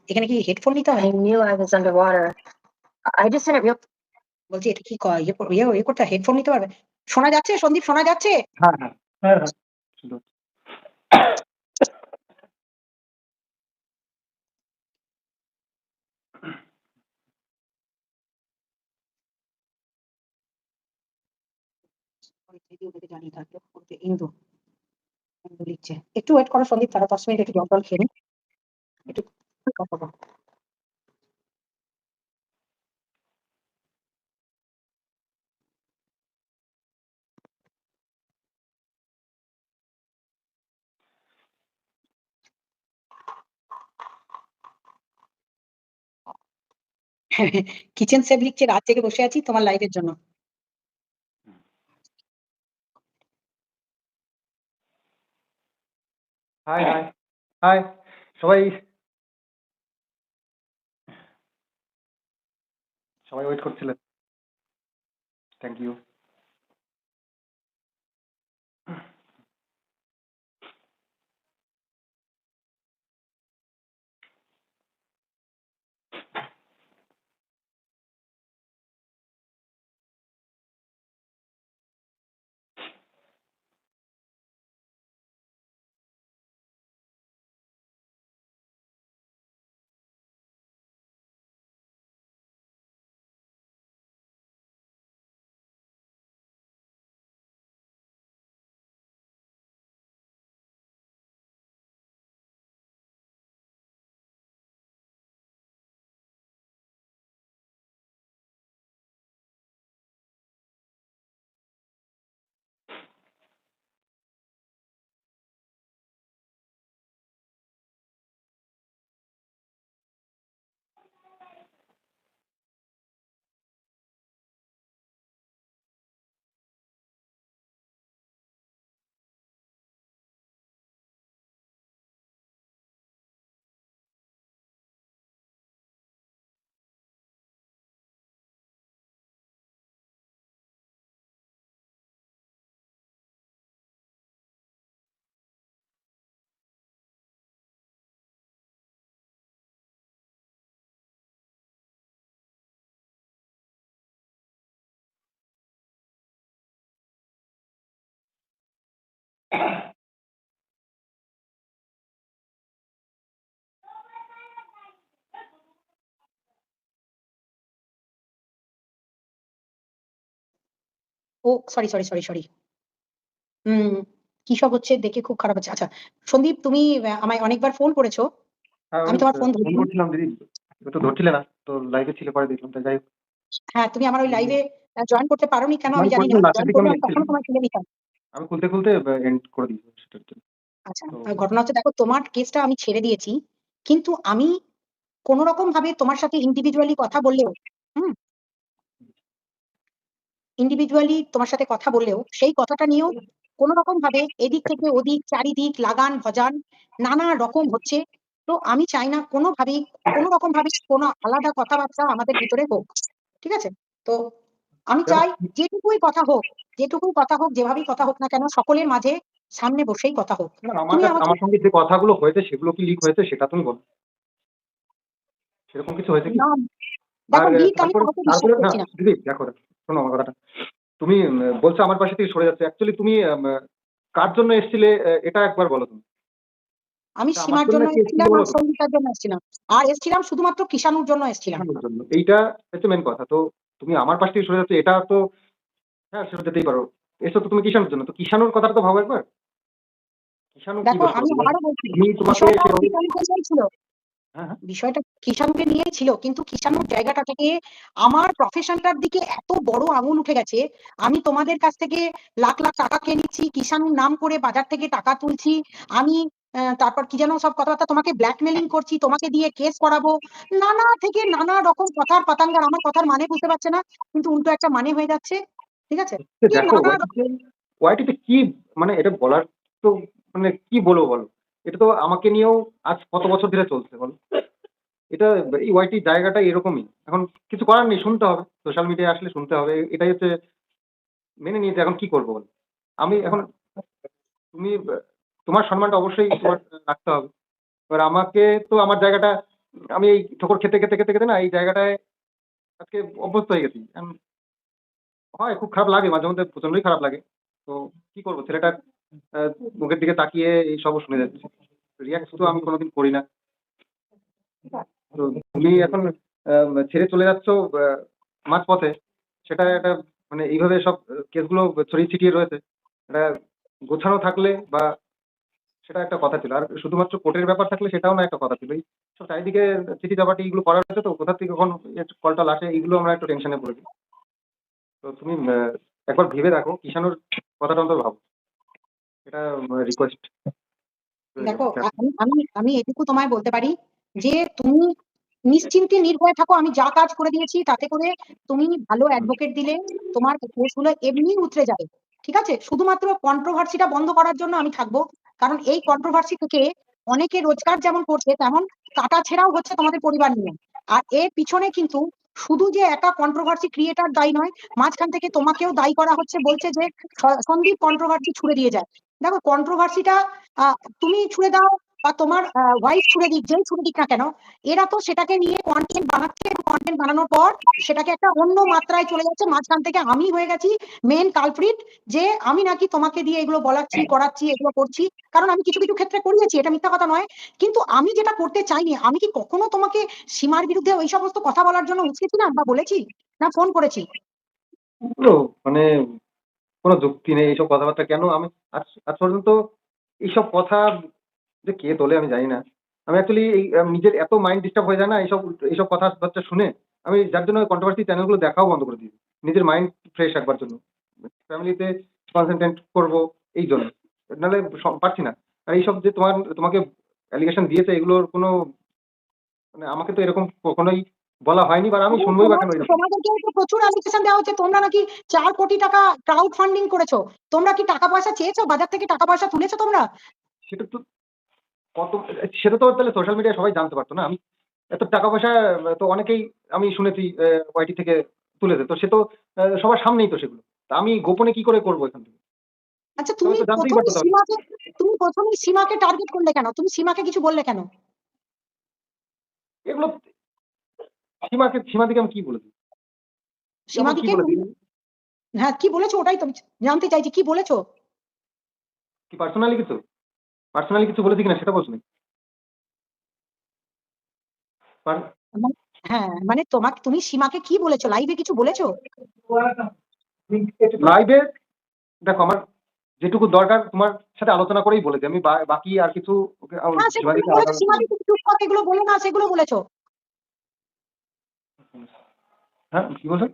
এখানে কি হেডফোন নিতে হয়? I knew I was underwater. I just said it real. বলছি এটা কি ইয়ে করতে হয়, হেডফোন নিতে পারবে? শোনা যাচ্ছে সন্দীপ, শোনা যাচ্ছে? হ্যাঁ, হ্যাঁ। হ্যাঁ, হ্যাঁ। সুন্দর। জানিয়ে থাকবে ইন্দু লিখছে। একটু ওয়েট করো সন্দীপ, তারা 10 মিনিট একটু জল টল খেয়ে নিই। একটু কথা বলো। কিচেন সেভ লিখছে, রাত জেগে বসে আছি তোমার লাইভের জন্য। Hi, hi. হাই। সবাই ওয়েট করছিলেন। Thank you. Oh sorry. হুম, কি সব হচ্ছে দেখে খুব খারাপ হচ্ছে। আচ্ছা, সন্দীপ তুমি আমায় অনেকবার ফোন করেছো। হ্যাঁ, আমি তোমার ফোন ফোন ধরিনি। করছিলাম দিদি। তুমি তো ধরছিলে না। তো লাইভে ছিলে পরে দেখলাম। তাই যাই হোক। হ্যাঁ, তুমি আমার ওই লাইভে জয়েন করতে পারোনি কেন আমি জয়েন জানি না। করেছিলাম, লাস্টের জয়েন দিকে করলে আমি আমি তখনও লিখছিলাম। তোমায় খুলে নিতাম। আমি খুলতে এন্ড করে দিয়েছি সেটার জন্য। আচ্ছা, তো ঘটনা হচ্ছে দেখো তোমার কেসটা আমি ছেড়ে দিয়েছি। কিন্তু আমি কোন রকম ভাবে তোমার সাথে ইন্ডিভিজুয়ালি কথা বললেও, হুম? ইন্ডিভিজুয়ালি তোমার সাথে কথা বললেও সেই কথাটা নিয়েও কোন রকম ভাবে এদিক থেকে ওদিক চারিদিক লাগান ভজান নানা রকম হচ্ছে। তো আমি চাই না কোনোভাবেই কোন রকম ভাবে কোনো আলাদা কথাবার্তা আমাদের ভিতরে হোক। ঠিক আছে? তো আমি দেখো চাই যেটুকুই কথা হোক, যেভাবেই কথা হোক না কেন সকলের মাঝে সামনে বসেই কথা হোক। না, তুমি আমাকে আমার সঙ্গে যে কথাগুলো হয়েছে সেগুলো কি লিক হয়েছে সেটা তুমি বলো। সেরকম কিছু হয়েছে কি? না, আর দেখো লিক আমি তারপরে কাউকে বিশ্বাস না করছি না। দিদি দেখো, শোনো আমার কথাটা। তুমি বলছো আমার পাশে থেকে সরে যাচ্ছে। অ্যাকচুয়ালি তুমি কার জন্য এসেছিলে এটা একবার বলো তুমি। আমি এটা আমার সীমার জন্য জন্য কি এসেছিলে এসেছিলাম বলো আর তো? সঙ্গীতার জন্য এসেছিলাম। আর এসেছিলাম শুধুমাত্র কিষাণুর জন্য এসেছিলাম। কিষাণুর জন্য। এইটা হচ্ছে মেইন কথা। তো তুমি আমার পাশ থেকে সরে যাচ্ছ এটা তো হ্যাঁ, সরে যেতেই পারো। এসো তো তুমি কিষাণুর জন্য। তো কিষাণুর কথাটা তো ভাবো একবার। কিষাণু কি দেখো দোষ আমি করেছে বলো? আবারও বলছি, তুমি তোমাকে বিষয়টা সেভাবে কিষাণুকে নিয়েই ছিল। হ্যাঁ, হ্যাঁ। বিষয়টা কিষাণুকে নিয়েই ছিল। কিন্তু কিষাণুর জায়গাটা থেকে আমার প্রফেশনটার দিকে এত বড় আঙুল উঠে গেছে। আমি তোমাদের কাছ থেকে লাখ টাকা খেয়ে নিচ্ছি, কিষাণুর নাম করে বাজার থেকে টাকা তুলছি। আমি তারপর কি যেন সব কথাবার্তা তোমাকে ব্ল্যাকমেইলিং করছি, তোমাকে দিয়ে কেস করাবো। নানা থেকে নানা রকম কথার পাতাঙ্গার আমার কথার মানে বুঝতে পারছে না। কিন্তু উল্টো একটা মানে হয়ে যাচ্ছে। ঠিক আছে? কি দেখো নানা ওয়াইটিতে কি মানে এটা বলার তো মানে কি বলবো বলো? এটা তো আমাকে নিয়েও আজ কত বছর ধরে চলছে বলো? এটা এই ওয়াইটি জায়গাটা এরকমই। এখন কিছু করার নেই, শুনতে হবে। সোশ্যাল মিডিয়ায় আসলে শুনতে হবে। এটাই হচ্ছে মেনে নিয়েছি। এখন কি করব বলো? আমি এখন তুমি তোমার সম্মানটা অবশ্যই তোমার রাখতে হবে। এবার আমাকে তো আমার জায়গাটা আমি এই ঠোকর খেতে না এই জায়গাটায় আজকে অভ্যস্ত হয়ে গেছি। হয় খুব খারাপ লাগে মাঝে মধ্যে প্রচন্ডই খারাপ লাগে। তো কি করব ছেলেটার আ মুখের দিকে তাকিয়ে এইসবও শুনে যাচ্ছি। রিঅ্যাক্ট তো আমি কোনদিন করি না। তো তুমি এখন ছেড়ে চলে যাচ্ছ আ মাঝপথে সেটা একটা মানে এইভাবে সব কেসগুলো ছড়িয়ে ছিটিয়ে রয়েছে। এটা গোছানো থাকলে বা সেটা একটা কথা ছিল। আর শুধুমাত্র কোর্টের ব্যাপার থাকলে সেটাও না একটা কথা ছিল। এই সব চারিদিকে চিঠি-চাপাটি এগুলো করা হয়েছে তো কোথা থেকে কখন কলটল আসে এইগুলো আমরা একটু টেনশনে পড়েছি। তো তুমি একবার ভেবে দেখো কিষাণুর কথাটা অন্তত ভাবো। এটা রিকোয়েস্ট। দেখো আমি এটুকু তোমায় বলতে পারি যে তুমি নিশ্চিন্তে নির্ভয়ে থাকো। আমি যা কাজ করে দিয়েছি তাতে করে তুমি ভালো অ্যাডভোকেট দিলে তোমার কেসগুলো এমনি উতরে যাবে। ঠিক আছে? শুধুমাত্র কন্ট্রোভার্সিটা বন্ধ করার জন্য আমি থাকবো। কারণ এই কন্ট্রোভার্সি থেকে অনেকে রোজগার যেমন করছে তেমন কাটাছেঁড়াও হচ্ছে তোমাদের পরিবার নিয়ে। আর এর পিছনে কিন্তু শুধু যে একা কন্ট্রোভার্সি ক্রিয়েটর দায়ী নয়, মাঝখান থেকে তোমাকেও দায়ী করা হচ্ছে, বলছে যে সন্দীপ কন্ট্রোভার্সি ছুড়ে দিয়ে যায়। দেখো কন্ট্রোভার্সিটা তুমি ছুড়ে দাও বা তোমার ওয়াইফ ছুড়ে দিক, যেই ছুড়ে দিক না কেন, এরা তো সেটাকে নিয়ে কন্টেন্ট বানাচ্ছে এবং কন্টেন্ট বানানোর পর সেটাকে একটা অন্য মাত্রায় চলে যাচ্ছে। মাঝখান থেকে আমি হয়ে গেছি মেন কালপ্রিট, যে আমি নাকি তোমাকে দিয়ে এগুলো বলাচ্ছি, করাচ্ছি, এগুলো করছি। কারণ আমি কিছু কিছু ক্ষেত্রে করিয়েছি, এটা মিথ্যা কথা নয়। কিন্তু আমি যেটা করতে চাইনি, আমি কি কখনো তোমাকে সীমার বিরুদ্ধে ওই সমস্ত কথা বলার জন্য উস্কেছিলাম বা বলেছি, না ফোন করেছি? এগুলো মানে কোন যুক্তি নেই এইসব কথাবার্তা কেন আমি আজ আজ পর্যন্ত এইসব কথা যে কে তোলে আমি জানি না। আমি অ্যাকচুয়ালি এই নিজের এত মাইন্ড ডিস্টার্ব হয়ে যায় না এইসব কথাবার্তা শুনে, আমি যার জন্য কন্ট্রোভার্সি চ্যানেলগুলো দেখাও বন্ধ করে দিয়েছি। নিজের মাইন্ড ফ্রেশ রাখবার জন্য। ফ্যামিলিতে কনসেনট্রেট করব এইজন্য। নাহলে পারছি না। আর এইসব যে তোমাকে অ্যালিগেশন দিয়েছে এগুলোর কোনো মানে আমাকে তো এরকম কখনোই বলা হয়নি বা আমি শুনবোই বা কেন এরকম? তোমাদেরকেও তো প্রচুর অ্যালিগেশন দেওয়া হচ্ছে, তোমরা নাকি 4 কোটি টাকা ক্রাউড ফান্ডিং করেছো। তোমরা কি টাকা পয়সা চেয়েছো? বাজার থেকে টাকা পয়সা তুলেছো তোমরা? সেটা তো কত সেটা তো তাহলে সোশ্যাল মিডিয়ায় সবাই জানতে পারত না। আমি এত টাকা পয়সা তো অনেকেই আমি শুনেছি ওয়াইটি থেকে তুলেছে। তো সে তো সবার সামনেই তো সেগুলো। তা আমি গোপনে কি করে করব এখান থেকে? আচ্ছা, সবাই তো জানতেই পারত তাহলে। তুমি প্রথমেই সীমাকে টার্গেট করলে কেন? তুমি সীমাকে কিছু বললে কেন? এগুলো সীমাদিকে আমি কি বলেছি? এমন কি সীমাদিকে বলেছি? হ্যাঁ, কি বলেছো ওটাই তো আমি জানতে চাইছি, কি বলেছো? কি পার্সোনালি কিছু? পার্সোনালি কিছু বলেছি কিনা সেটা বলছি। পার মানে হ্যাঁ, মানে তুমি সীমাকে কি বলেছো? লাইভে কিছু বলেছো? লাইভে দেখো আমার যেটুকু দরকার তোমার সাথে আলোচনা করেই বলেছি। আমি বাকি আর কিছু ওকে হ্যাঁ, সেগুলো সীমাদিকে বলেছো। আলাদা সীমাদি তুমি চুপ করো, এগুলো বলো না, সেগুলো বলেছো। হ্যাঁ, কি বলছেন?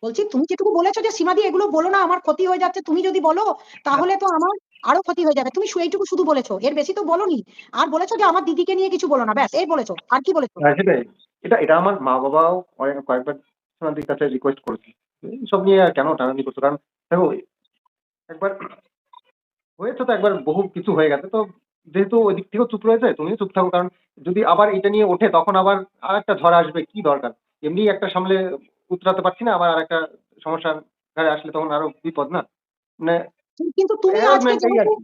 বলছি তুমি যেটুকু বলেছো যে সীমাদি এগুলো বলো না, আমার ক্ষতি হয়ে যাচ্ছে, তুমি যদি বলো তাহলে তো আমার আরো ক্ষতি হয়ে যাবে। তুমি এইটুকু শুধু বলেছো, এর বেশি তো বলোনি। আর বলেছো যে আমার দিদিকে নিয়ে কিছু বলো না, ব্যাস এই বলেছো। আর কি বলেছো? হ্যাঁ, সেটাই। এটা আমার মা-বাবাও কয়েকবার সীমাদির কাছে রিকোয়েস্ট করেছে। এইসব নিয়ে আর কেন টানাটানি করছো? কারণ দেখো একবার হয়েছে তো একবার বহু কিছু হয়ে গেছে। তো যেহেতু ওই দিক থেকেও চুপ রয়েছে, তুমিও চুপ থাকো। কারণ যদি আবার এটা নিয়ে ওঠে তখন আবার আরেকটা ঝড় আসবে। কি দরকার? এমনিই একটা সামলে উতরাতে পারছি না। আবার আরেকটা সমস্যার ঘাড়ে আসলে তখন আরো বিপদ না? মানে কিন্তু তুমি আজকে হ্যারাসমেন্ট এই যেহেতু, আরকি।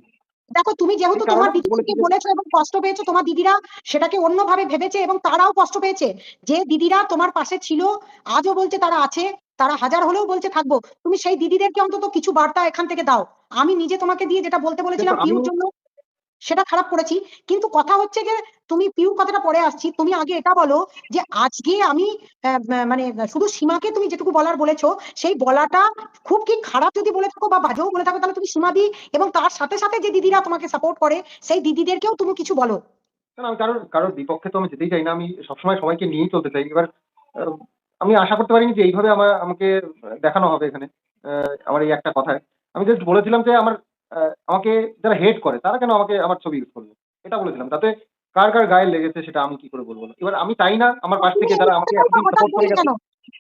দেখো তুমি এই যেহেতু তোমার কারণে বলেছি দিদিকে যে বলেছো এবং কষ্ট পেয়েছো, তোমার দিদিরা সেটাকে অন্যভাবে ভেবেছে এবং তারাও কষ্ট পেয়েছে। যে দিদিরা তোমার পাশে ছিল, আজও বলছে তারা আছে, তারা হাজার হলেও বলছে থাকবো। তুমি সেই দিদিদেরকে অন্তত কিছু বার্তা এখান থেকে দাও। আমি নিজে তোমাকে দিয়ে যেটা বলতে দেখো বলেছিলাম আমি পিউর জন্য, সেটা খারাপ করেছি। কিন্তু কথা হচ্ছে যে তুমি পিউ কথাটা পরে আসছি, তুমি আগে এটা বলো যে আজকে আমি মানে শুধু সীমাকে তুমি যেটুকু বলার বলেছো, সেই বলাটা খুব কি খারাপ যদি বলে থাকো বা বাজেও বলে থাকো, তাহলে তুমি সীমাদি এবং তার সাথে সাথে যে দিদিরা তোমাকে সাপোর্ট করে সেই দিদিদেরকেও তুমি কিছু বলো। কারণ আমি কারোর বিপক্ষে তো আমি যেতেই চাই না। আমি সবসময় সবাইকে নিয়েই চলতে চাই। এবার আ আমি আশা করতে পারিনি যে এইভাবে আমাকে দেখানো হবে এখানে। আমার এই একটা কথায়। আমি জাস্ট বলেছিলাম যে আ আমাকে যারা হেট করে তারা কেন আমার ছবি ইউজ করবে? এটা বলেছিলাম। তাতে কার গায়ে লেগেছে সেটা আমি কি করে বলব না? এবার আমি চাই না আমার পাশ তুমি থেকে এই যারা আমাকে কথাটা এতদিন হঠাৎ সাপোর্ট করে বললে গেছে। কেন?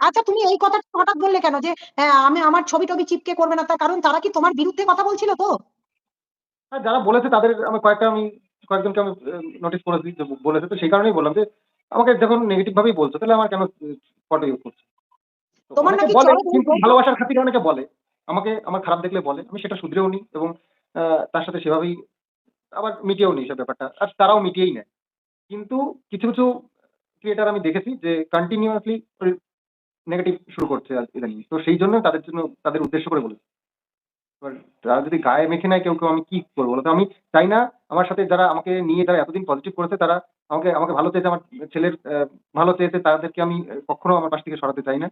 আচ্ছা, তুমি এই কথাটা হঠাৎ বললে কেন যে আমি আমার ছবি টবি চিপকে করবে না? তার কারণ তারা কি তোমার বিরুদ্ধে কথা বলছিল তো? আর যারা বলেছে তাদের আমি কয়েকজনকে আমি নোটিস করেছি যে বলেছে। তো সেই কারণেই বললাম যে আমাকে যখন নেগেটিভ ভাবেই বলছো তাহলে আমার কেন ফটো ইউজ করছো? তো তোমার অনেকে নাকি বলে চড়ক এই কিন্তু বলছো। ভালোবাসার খাতিরে অনেকে বলে। আমাকে আমার খারাপ দেখলে বলে। আমি সেটা শুধরেও নিই এবং আ তার সাথে সেভাবেই আবার মিটিয়েও নিই সে ব্যাপারটা। আর তারাও মিটিয়েই নেয়। কিন্তু কিছু কিছু ক্রিয়েটার আমি দেখেছি যে কন্টিনিউয়াসলি নেগেটিভ শুরু করছে ইদানিং। তো সেই জন্য তাদের উদ্দেশ্য করে বলেছি। এবার তারা যদি গায়ে মেখে নেয় কেউ কেউ, আমি কি করবো বলো তো? আমি চাই না আমার সাথে যারা আমাকে নিয়ে যারা এতদিন পজিটিভ করেছে, তারা আমাকে ভালো চেয়েছে, আমার ছেলের ভালো চেয়েছে, তাদেরকে আমি কখনো আমার পাশ থেকে সরাতে চাই না।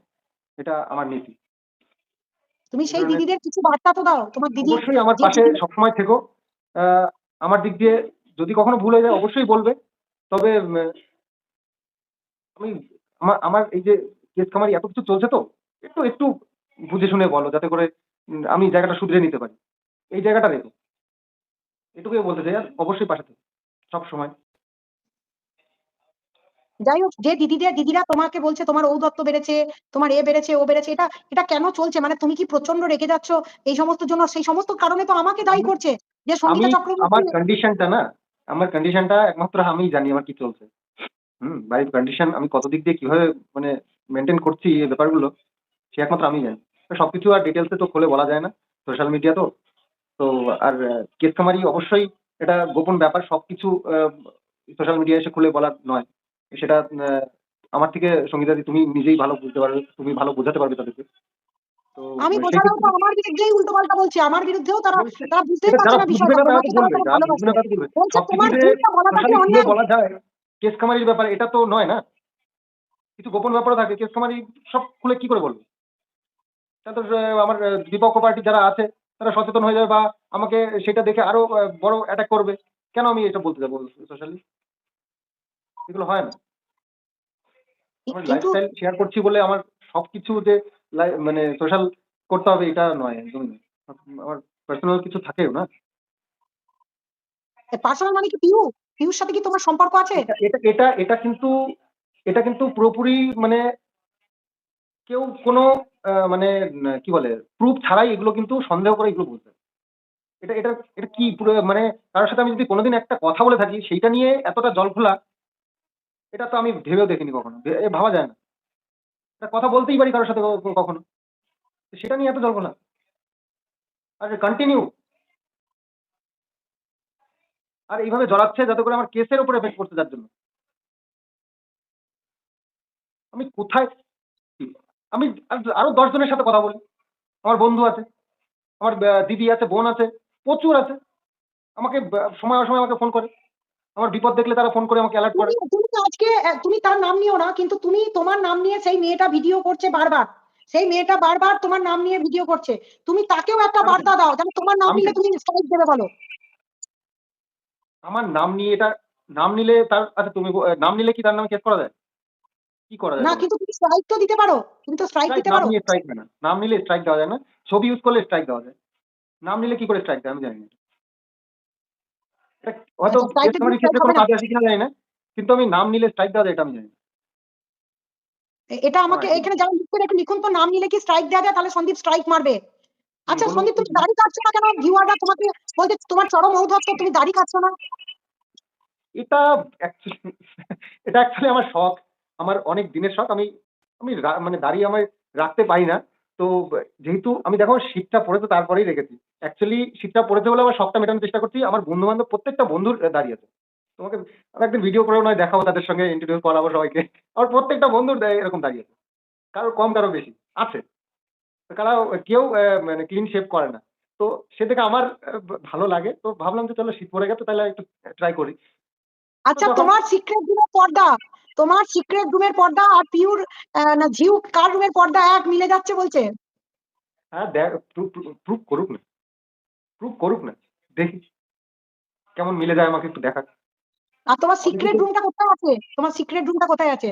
এটা আমার নীতি। তুমি এই সেই ধরনের দিদিদের কিছু বার্তা তো দাও, তোমার দিদি অবশ্যই আমার যে পাশে সবসময় থেকো। আমার দিক দিয়ে যদি কখনো ভুল হয়ে যায় অবশ্যই বলবে। তবে আমি আমার আমার এই যে কেস কামারি এত কিছু চলছে, তো একটু একটু বুঝে শুনে বলো, যাতে করে আমি জায়গাটা শুধরে নিতে পারি। এই জায়গাটা রেখো, এটুকুই বলতে চাই। আর অবশ্যই পাশে থেকো সবসময়। যাই হোক, যে দিদিরা তোমাকে বলছে তোমার ঔদ্ধত্য বেড়েছে, তোমার এ বেড়েছে ও বেড়েছে, এটা এটা কেন চলছে? মানে তুমি কি প্রচন্ড রেগে যাচ্ছ এই সমস্ত জন্য? সেই সমস্ত কারণে তো আমাকে দায়ী আমি করছে যে আমি সঙ্গীতা চক্রবর্তী। আমার কন্ডিশনটা একমাত্র আমিই জানি আমার কি চলছে। বাড়ির কন্ডিশন আমি কত দিক দিয়ে কিভাবে মানে মেনটেন করছি এই ব্যাপারগুলো, সে একমাত্র আমিই জানি। তো সবকিছু আর ডিটেলসে তো খুলে বলা যায় না, সোশ্যাল মিডিয়া তো। তো আর কেস কামারি অবশ্যই এটা গোপন ব্যাপার। সবকিছু সোশ্যাল মিডিয়ায় এসে খুলে বলার নয়। সেটা আমার থেকে সঙ্গীতাদি তুমি নিজেই ভালো বুঝতে পারবে, তুমি ভালো বোঝাতে পারবে তাদেরকে। তো আমি বোঝালাম তো সেক্ষেত্রে আমার বিরুদ্ধেই উল্টোপাল্টা বলছে, আমার বিরুদ্ধেও তারা বলছে, তারা বুঝতেই এটা পারছে যারা না বুঝবে বিষয়টা, না তারা তো তোমাকে তারা বলবে, খুব যারা বুঝবে ভালোবাসে। না তারা তো বলবে। বলছে সবকিছু তোমার যে ভুলটা বলাটা কি সোশ্যালি খুলে অন্যায়? বলা যায় কেস কামারির ব্যাপারে, এটা তো নয় না। কিছু গোপন ব্যাপারও থাকে। কেস কামারি সব খুলে কি করে বলবো? তাহলে তো আমার বিপক্ষ পার্টি যারা আছে তারা সচেতন হয়ে যাবে, বা আমাকে সেটা দেখে আরো বড় অ্যাটাক করবে। কেন আমি এটা বলতে যাবো সোশ্যালি? এগুলো হয় না। আমার কিন্তু লাইফস্টাইল শেয়ার করছি বলে আমার সবকিছু যে মানে সোশ্যাল করতে হবে এটা নয়, একদমই নয়। আমার পার্সোনাল কিছু থাকেও না। পার্সোনাল মানে কি পিউর সাথে কি তোমার সম্পর্ক আছে? এটা এটা এটা এটা কিন্তু এটা কিন্তু পুরোপুরি মানে কেউ কোনো মানে কি বলে প্রুফ ছাড়াই এগুলো কিন্তু সন্দেহ করে এগুলো বলতে হয়। এটা এটা এটা কি পুরো মানে কারোর সাথে আমি যদি কোনোদিন একটা কথা বলে থাকি সেইটা নিয়ে এতটা জলঘোলা, এটা তো আমি ভেবেও দেখিনি কখনো। ভাবা যায় না। একটা কথা বলতেই পারি কারোর সাথে কখনো। সেটা নিয়ে এত জল্পনা। আর কন্টিনিউ আর এইভাবে জড়াচ্ছে যাতে করে আমার কেসের উপর এফেক্ট করতে, যার জন্য আমি কোথায় আমি আরো 10 জনের সাথে কথা বলি। আমার বন্ধু আছে, আমার দিদি আছে, বোন আছে, প্রচুর আছে। আমাকে সময় অসময় আমাকে ফোন করে। আমার বিপদ দেখলে তারা ফোন করে আমাকে অ্যালার্ট করে। তুমি তো আজকে তুমি তার নাম নিও না, কিন্তু তুমি তোমার নাম নিয়ে সেই মেয়েটা ভিডিও করছে বারবার। সেই মেয়েটা বারবার তোমার নাম নিয়ে ভিডিও করছে। তুমি তাকেও একটা আমি বার্তা দাও, যেন তোমার নাম আমি নিলে তুমি স্ট্রাইক দেবে বলো। আমার নাম নিয়ে এটা নাম নিলে তার আচ্ছা তুমি নাম নিলে কি তার নামে কেস করা যায়? কি করা যায় না, বলো? কিন্তু তুমি স্ট্রাইক তো দিতে পারো। তুমি তো স্ট্রাইক স্ট্রাইক দিতে নাম পারো। নিয়ে স্ট্রাইক হয় না। নাম নিলে স্ট্রাইক দেওয়া যায় না। ছবি ইউজ করলে স্ট্রাইক দেওয়া যায়। নাম নিলে কি করে স্ট্রাইক দেয় আমি জানি না। এটা হয়তো আচ্ছা, কেস স্ট্রাইকের জন্য কামারির স্ট্রাইক ক্ষেত্রে হবে কোনো না। কাজে আসে কিনা জানি না। কিন্তু আমি নাম নিলে স্ট্রাইক দেওয়া যায় এটা আমি জানি না। এটা আমার আমাকে idea নেই। এখানে যারা লিখছেন একটু লিখুন তো, নাম নিলে কি স্ট্রাইক দেওয়া যায়? তাহলে সন্দীপ স্ট্রাইক মারবে। আচ্ছা বলুন সন্দীপ, কি তুমি দাড়ি কাটছো না কেন? ভিউয়াররা তোমাকে বলছে তোমার চরম ঔদ্ধত্য, তুমি দাড়ি কাটছো না। এটা অ্যাকচুয়ালি এটা অ্যাকচুয়ালি আমার শখ। আমার অনেক দিনের শখ। আমি আমি মানে দাঁড়িয়ে আমি রাখতে পারি না। তো যেহেতু আমি দেখো শীতটা পড়েছে তারপরেই রেখেছি। অ্যাকচুয়ালি শীতটা পড়েছে বলে আমার শখটা মেটানোর চেষ্টা করছি। আমার বন্ধু-বান্ধব প্রত্যেকটা বন্ধুর দাড়ি আছে। তোমাকে আমি একদিন ভিডিও করেও নয় দেখাবো, তাদের সঙ্গে ইন্ট্রোডিউস করাবো সবাইকে। আমার প্রত্যেকটা বন্ধুর এরকম দাড়ি আছে। কারো কম কারো বেশি আছে। কারা কেউ মানে ক্লিন শেভ করে না। তো সে থেকে আমার ভালো লাগে। তো ভাবলাম যে চলো শীত পড়ে গেছে তাহলে একটু ট্রাই করি। তো আচ্ছা, যখন তোমার সিক্রেট রুমের পর্দা, তোমার সিক্রেট রুমের পর্দা আর পিউর না ঝিউ কার রুমের পর্দা এক মিলে যাচ্ছে বলছে। হ্যাঁ, প্রুফ করুক না। প্রুফ করুক না। দেখি কেমন মিলে যায়, আমাকে একটু দেখাক। আর তোমার অনেকেই সিক্রেট তো রুমটা কোথায় আছে? তোমার সিক্রেট রুমটা কোথায় আছে?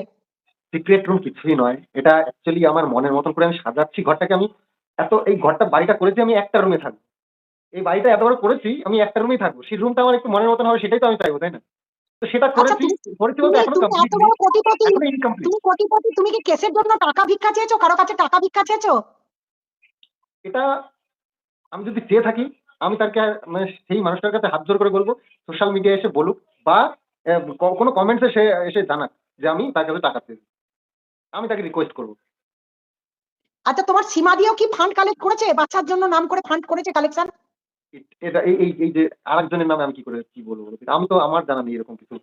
সিক্রেট রুম কিছুই নয়। এটা অ্যাকচুয়ালি আমার মনের মতন করে আমি সাজাচ্ছি ঘরটাকে। আমি এই বাড়িটা করেছি আমি একটা রুমে থাকবো। এই বাড়িটা এত বড় করেছি আমি একটা রুমেই থাকবো। সেই রুমটা আমার একটু মনের মতন হবে, সেটাই তো আমি চাইবো, তাই না? তো সেটা আচ্ছা, করেছি। করেছি বলতে তুমি এখনো তুমি কমপ্লিট এত নেই। বড় কোটিপতি, এখনো ইনকমপ্লিট। তুমি কোটিপতি, তুমি কি কেসের জন্য টাকা ভিক্ষা চেয়েছো? কারো কাছে টাকা ভিক্ষা চেয়েছো? এটা আমি যদি চেয়ে থাকি আমি তাকে মানে সেই মানুষটার কাছে হাত জোর করে বলবো সোশ্যাল মিডিয়ায় এসে বলুক, বা কোনো কমেন্টসে সে এসে জানাক যে আমি তার কাছে টাকা চেয়েছি। আমি তাকে রিকোয়েস্ট করবো। আচ্ছা, তোমার সীমা দিয়েও কি ফান্ড কালেক্ট করেছে? বাচ্চার জন্য নাম করে ফান্ড করেছে কালেকশন? এটা এই এই এই যে আরেকজনের নামে আমি কি করে কি বলবো বলো তো? আমি তো আমার জানা নেই এরকম কিছু।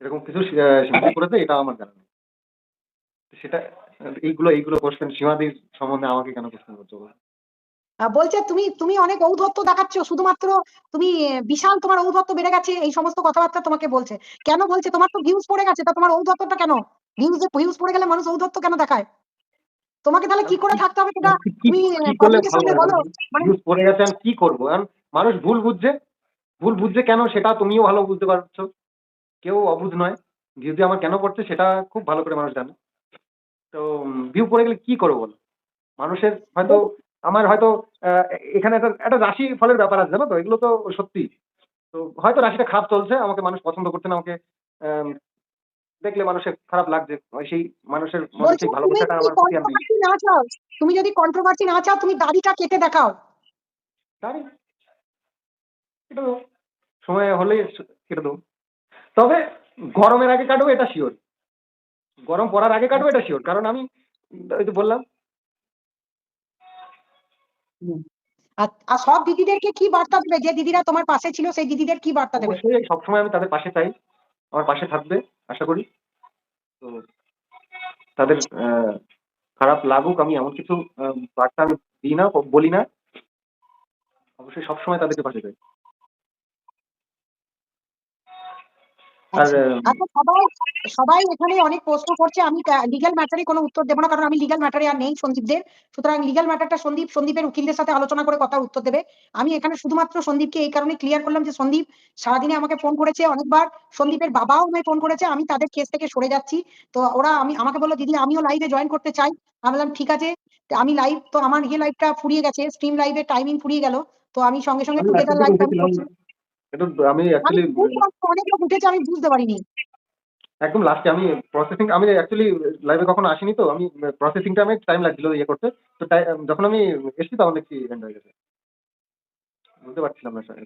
এরকম কিছু সীমাদি করেছে, এটা আমার জানা নেই। তো সেটা এইগুলো কোশ্চেন সীমাদির সম্বন্ধে আমাকে কেন কোশ্চেন করছো বলো? বলছে তুমি তুমি অনেক ঔদ্ধত্য দেখাচ্ছ, শুধুমাত্র তুমি বিশাল তোমার ঔদ্ধত্য বেড়ে গেছে, এই সমস্ত কথাবার্তা তোমাকে বলছে। কেন বলছে? তোমার তো ভিউজ পড়ে গেছে, তা তোমার ঔদ্ধত্যটা কেন? ভিউজ পড়ে গেলে মানুষ ঔদ্ধত্য কেন দেখায়? তোমাকে তাহলে কি করে থাকতে হবে সেটা কি তুমি কি করলে পাবলিকের ভালো সামনে হয় বলো। বলো? মানে ভিউজ পড়ে গেছে, আমি কি করবো? কারণ মানুষ ভুল বুঝছে কেন সেটা তুমিও ভালো বুঝতে পারছো, কেউ অবুঝ নয়। যদি আমার কেন পড়ছে সেটা খুব ভালো করে মানুষ জানে। তো ভিউ পড়ে গেলে কি করবো বলো? মানুষের হয়তো, আমার হয়তো এখানে একটা রাশি ফলের ব্যাপার আছে, জানো তো? এগুলো তো সত্যি। তো হয়তো রাশিটা খারাপ চলছে, আমাকে মানুষ পছন্দ করছে না, আমাকে আম দেখলে মানুষের খারাপ লাগছে। সেই মানুষের মনে বলছো সেই তুমি ভালোবাসাটা যদি আমার প্রতি আর নেই। কন্ট্রোভার্সি না চাও, তুমি যদি কন্ট্রোভার্সি না চাও, তুমি দাড়িটা কেটে দেখাও। তাই কেটে দেবো। সময় হলেই কেটে দেবো। তবে গরমের আগে কাটবো এটা সিওর। গরম পড়ার আগে কাটবো এটা সিওর। কারণ আমি ওই তো বললাম। হুম। আর আর সব দিদিদেরকে কি বার্তা দেবে, যে দিদিরা তোমার পাশে ছিল সেই দিদিদের কি বার্তা দেবে? অবশ্যই সবসময় আমি তাদের পাশে চাই। আমার পাশে থাকবে আশা করি। তো তাদের খারাপ লাগুক, আমি এমন কিছু বার্তা আমি দিই না, বলি না। অবশ্যই সবসময় তাদেরকে পাশে চাই। আর আচ্ছা আচ্ছা, সবাই সবাই এখানে অনেক প্রশ্ন করছে, আমি লিগ্যাল ম্যাটারে কোনো উত্তর দেবো না, কারণ আমি লিগ্যাল ম্যাটারে আর নেই সন্দীপদের। সুতরাং লিগ্যাল ম্যাটারটা সন্দীপের উকিলদের সাথে আলোচনা করে কথা উত্তর দেবে। আমি এখানে শুধুমাত্র সন্দীপকে এই কারণে ক্লিয়ার করলাম যে সন্দীপ সারাদিনে আমাকে ফোন করেছে অনেকবার, সন্দীপের বাবাও আমায় ফোন করেছে, আমি তাদের কেস থেকে সরে যাচ্ছি। তো ওরা আমাকে বললো দিদি আমিও লাইভে জয়েন করতে চাই। আমি বললাম ঠিক আছে। তো আমি লাইভ, তো আমার লাইভটা ফুরিয়ে গেছে, স্ট্রিম লাইভের টাইমিং ফুরিয়ে গেল। তো আমি সঙ্গে সঙ্গে আমি টুগেদার অ্যাকচুয়ালি লাইভ আমি উঠেছিলাম। করছি। এটা আমি আমি অ্যাকচুয়ালি বুঝলাম অনেক লোক উঠেছে, আমি বুঝতে পারিনি। একদম লাস্টে আমি প্রসেসিং, আমি অ্যাকচুয়ালি লাইভে কখনো আসিনি, তো আমি প্রসেসিংটা আমি টাইম লাগছিল ইয়ে করতে। তো যখন আমি এসেছি তখন দেখছি ইভেন্ট হয়ে গেছে। বুঝতে পারছিলাম না স্যার।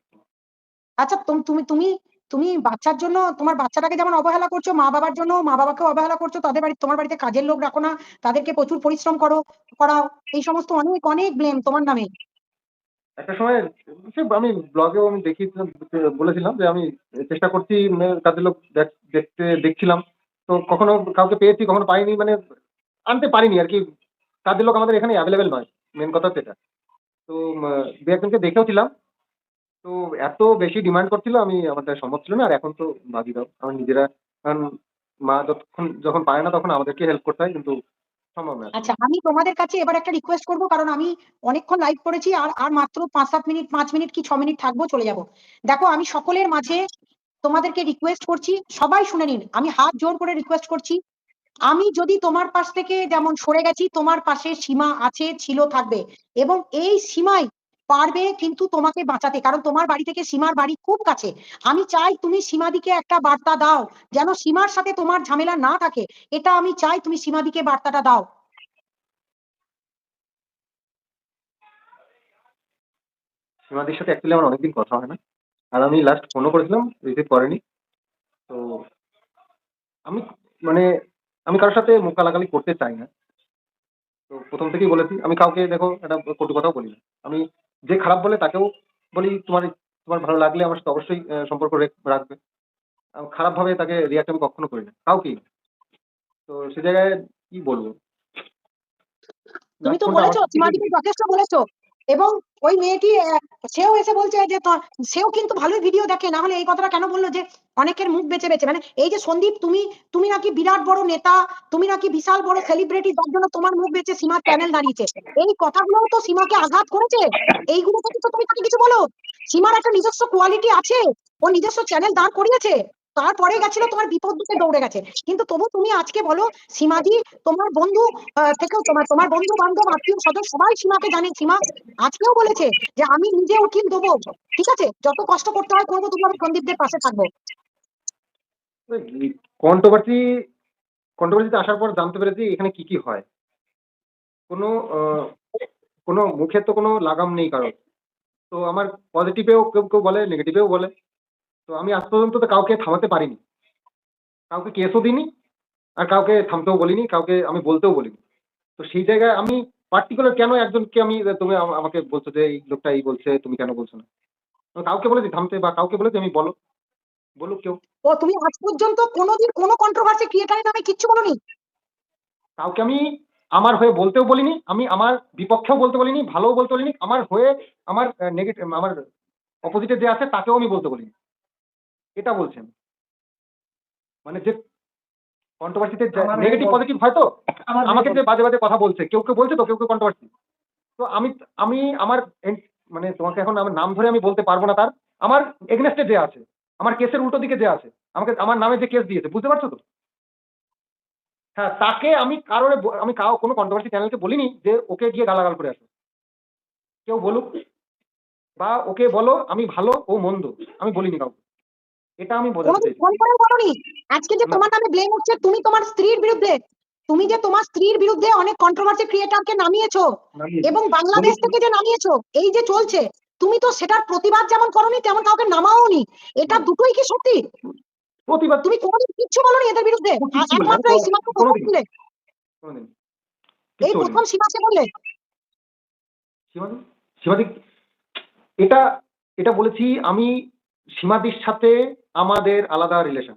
আচ্ছা তুমি তুমি তুমি বাচ্চার জন্য, তোমার বাচ্চাটাকে যেমন অবহেলা করছো, মা বাবার জন্য মা বাবাকেও অবহেলা করছো, তাদের বাড়ি তোমার বাড়িতে কাজের লোক রাখো না, তাদেরকে প্রচুর পরিশ্রম করাও, এই সমস্ত অনেক অনেক ব্লেম তোমার নামে। একটা সময় সে আমি ব্লগেও আমি দেখিয়েছিলাম, বলেছিলাম যে আমি চেষ্টা করছি, কাজের লোক দেখছিলাম। তো কখনো কাউকে পেয়েছি, কখনো পাইনি, মানে আনতে পারিনি আর কি। কাজের লোক আমাদের এখানে অ্যাভেলেবেল নয়, মেন কথা হচ্ছে এটা। তো দু একজনকে দেখেও ছিলাম। তো এত বেশি ডিমান্ড করছিল, আমি আমার দ্বারা সম্ভব ছিল না। আর এখন তো বাদই দাও, আমার নিজেরা, কারণ মা যখন পারে না তখন আমাদেরকে হেল্প করতে হয়, কিন্তু সম্ভব না এখন। আচ্ছা আমি তোমাদের কাছে এবার একটা রিকোয়েস্ট করবো, কারণ আমি অনেকক্ষণ লাইভ করেছি, আর আর মাত্র 5-7 মিনিট, 5 মিনিট কি 6 মিনিট থাকবো, চলে যাব। দেখো আমি সকলের মাঝে তোমাদেরকে রিকোয়েস্ট করছি, সবাই শুনে নিন, আমি হাত জোর করে রিকোয়েস্ট করছি। আমি যদি তোমার পাশ থেকে যেমন সরে গেছি, তোমার পাশে সীমা আছে, ছিল, থাকবে, এবং এই সীমাই পারবে কিন্তু তোমাকে বাঁচাতে, কারণ তোমার বাড়ি থেকে সীমার বাড়ি খুব কাছে। আমি চাই তুমি সীমাদিকে একটা বার্তা দাও, যেন সীমার সাথে তোমার ঝামেলা না থাকে। এটা আমি চাই, তুমি সীমাদিকে বার্তাটা দাও। সীমাদির সাথে অ্যাকচুয়ালি আমার অনেকদিন কথা হয় না। আর আমি লাস্ট ফোনও করেছিলাম, রিসিভ করেনি। তো আমি মানে আমি কারোর সাথে মুখ কালাকালি করতে চাই না। তো প্রথম থেকেই বলেছি, আমি কাউকে দেখো একটা কটু কথাও বলি না। আমি যে খারাপ বলে তাকেও বলি, তোমার তোমার ভালো লাগলে আমার সাথে অবশ্যই সম্পর্ক রাখবে। খারাপ ভাবে তাকে রিয়াক্ট আমি কখনো করি না, কাউকেই না। তো সে জায়গায় কি বলবো? তুমি লাস্ট তো ফোনটা আমার বলেছো, কাছ থেকে সীমাদিকে যথেষ্ট বলেছো, এবং ওই মেয়েটি সেও এসে বলছে যে সেও কিন্তু ভালোই ভিডিও দেখে, না হলে এই কথাটা কেন বললো যে অনেকের মুখ বেছে বেছে, মানে এই যে সন্দীপ তুমি তুমি নাকি বিরাট বড় নেতা, তুমি নাকি বিশাল বড় সেলিব্রিটি, যার জন্য তোমার মুখ বেছে সীমার চ্যানেল দাঁড়িয়েছে, এই কথাগুলো তো সীমাকে আঘাত করেছে। এইগুলো থেকে তো তুমি তাকে কিছু বলো। সীমার একটা নিজস্ব কোয়ালিটি আছে, ও নিজস্ব চ্যানেল দাঁড় করিয়েছে, তারপরে গেছিল তোমার বিপদ দিকে দৌড়ে গেছে। কিন্তু তবু তুমি আজকে বলো সীমাদি তোমার বন্ধু থেকেও, তোমার তোমার বন্ধু বান্ধব আত্মীয় স্বজন সবাই সীমাকে জানে, সীমা আজকেও বলেছে যে আমি নিজে উকিল দেবো, ঠিক আছে, যত কষ্ট করতে হয় করবো, তুমি আমি সন্দীপদের পাশে থাকবো। কন্ট্রোভার্সি কন্ট্রোভার্সিতে আসার পর জানতে পেরেছি এখানে কি কি হয়। কোনো কোনো মুখে তো কোনো লাগাম নেই কারোর। তো আমার পজিটিভেও কেউ কেউ বলে, নেগেটিভেও বলে। তো আমি আজ পর্যন্ত তো কাউকে থামাতে পারিনি, কাউকে কেসও দিইনি, আর কাউকে থামতেও বলিনি, কাউকে আমি বলতেও বলিনি। তো সেই জায়গায় আমি পার্টিকুলার কেন একজনকে আমি, তুমি আমাকে বলছো যে এই লোকটা এই বলছে, তুমি কেন বলছো না? আমি কাউকে বলেছি থামতে, বা কাউকে বলেছি আমি বলো, বলুক কেউ। ও তুমি আজ পর্যন্ত কোনোদিন কোনো কন্ট্রোভার্সি ক্রিয়েটরের নামে কিচ্ছু বলোনি? কাউকে আমি আমার হয়ে বলতেও বলিনি, আমি আমার বিপক্ষেও বলতে বলিনি, ভালোও বলতে বলিনি, আমার হয়ে আমার নেগেটিভ আমার অপোজিটে যে আছে তাকেও আমি বলতে বলিনি। এটা বলছেন। মানে যে কন্ট্রোভার্সিতে নেগেটিভ পজিটিভ হয়তো আমাকে যে বাজে বাজে কথা বলছে, কেউ বলছে তো কেউ কন্ট্রোভার্সি। তো আমি আমার মানে তোমাকে এখন আমার নাম ধরে আমি বলতে পারবো না তার। আমার এগেনস্টে যে আছে, আমার কেসের উল্টো দিকে যে আছে, আমার নামে যে কেস দিয়েছে, বুঝতে পারছো তো? হ্যাঁ, তাকে আমি আমি কোনো কন্ট্রোভার্সি চ্যানেলকে বলিনি যে ওকে গিয়ে গালাগাল করে আসো। কেউ বলুক বা ওকে বলো আমি ভালো, ও মন্দ। আমি বলিনি কাউকে। এটা আমি বোঝাতে কোনোদিন চাইছি। ফোন করে বলোনি? আজকে যে না, তোমার নামে ব্লেম হচ্ছে, তুমি তোমার স্ত্রীর বিরুদ্ধে, তুমি যে তোমার স্ত্রীর বিরুদ্ধে অনেক কন্ট্রোভার্সি ক্রিয়েটরকে নামিয়েছো নামিয়েছি। এবং বাংলাদেশ বলেছি। থেকে যে নামিয়েছো, এই যে চলছে, তুমি তো সেটার প্রতিবাদ যেমন করোনি তেমন কাউকে নামাওনি। এটা না, দুটোই কি সত্যি? প্রতিবাদ তুমি কোনোদিন কিচ্ছু বলোনি এদের বিরুদ্ধে? কিচ্ছু বলিনি। একমাত্র এই সীমাকে প্রথম কোনোদিন বললে, কোনোদিন এই কিচ্ছু বলিনি। প্রথম সীমাকে বললে। সীমাদি সীমাদি এটা এটা বলেছি আমি। সীমাদির সাথে আমাদের আলাদা রিলেশন।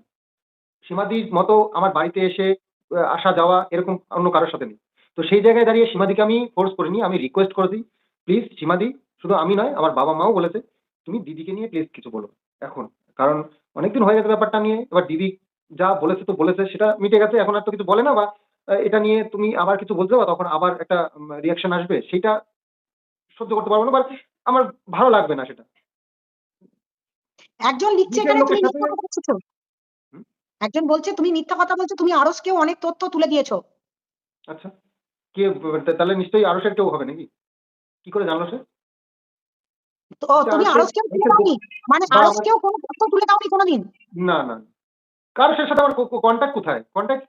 সীমাদির মতো আমার বাড়িতে এসে আসা যাওয়া এরকম অন্য কারোর সাথে নেই। তো সেই জায়গায় দাঁড়িয়ে সীমাদিকে আমি ফোর্স করিনি, আমি রিকোয়েস্ট করেছি, প্লিজ সীমাদি, শুধু আমি নয় আমার বাবা মাও বলেছে তুমি দিদিকে নিয়ে প্লিজ কিছু বলো এখন। কারণ অনেকদিন হয়ে গেছে ব্যাপারটা নিয়ে, এবার দিদি যা বলেছে তো বলেছে, সেটা মিটে গেছে, এখন আর তো কিছু বলে না, বা এটা নিয়ে তুমি আবার কিছু বলতে যাবে তখন আবার একটা রিয়াকশন আসবে, সেটা সহ্য করতে পারবো না, বা আমার ভালো লাগবে না সেটা। একজন লিখছে নিজের এখানে তুমি লোকের সাথে মিথ্যা কথা বলছো। হুম, একজন বলছে তুমি মিথ্যা কথা বলছো, তুমি আরসকেও অনেক তথ্য তুলে দিয়েছো। আচ্ছা, কে তাহলে নিশ্চয়ই আরো কেউ হবে নাকি? কি করে জানলো সে? তো নিশ্চয়ই তুমি আরো আরসকেও তুলে দাওনি? মানে বা আমার আরসকেও কোনো তথ্য তুলে দাওনি কোনোদিন? না না, কারোর সাথে আমার কন্ট্যাক্ট কোথায়? কন্ট্যাক্ট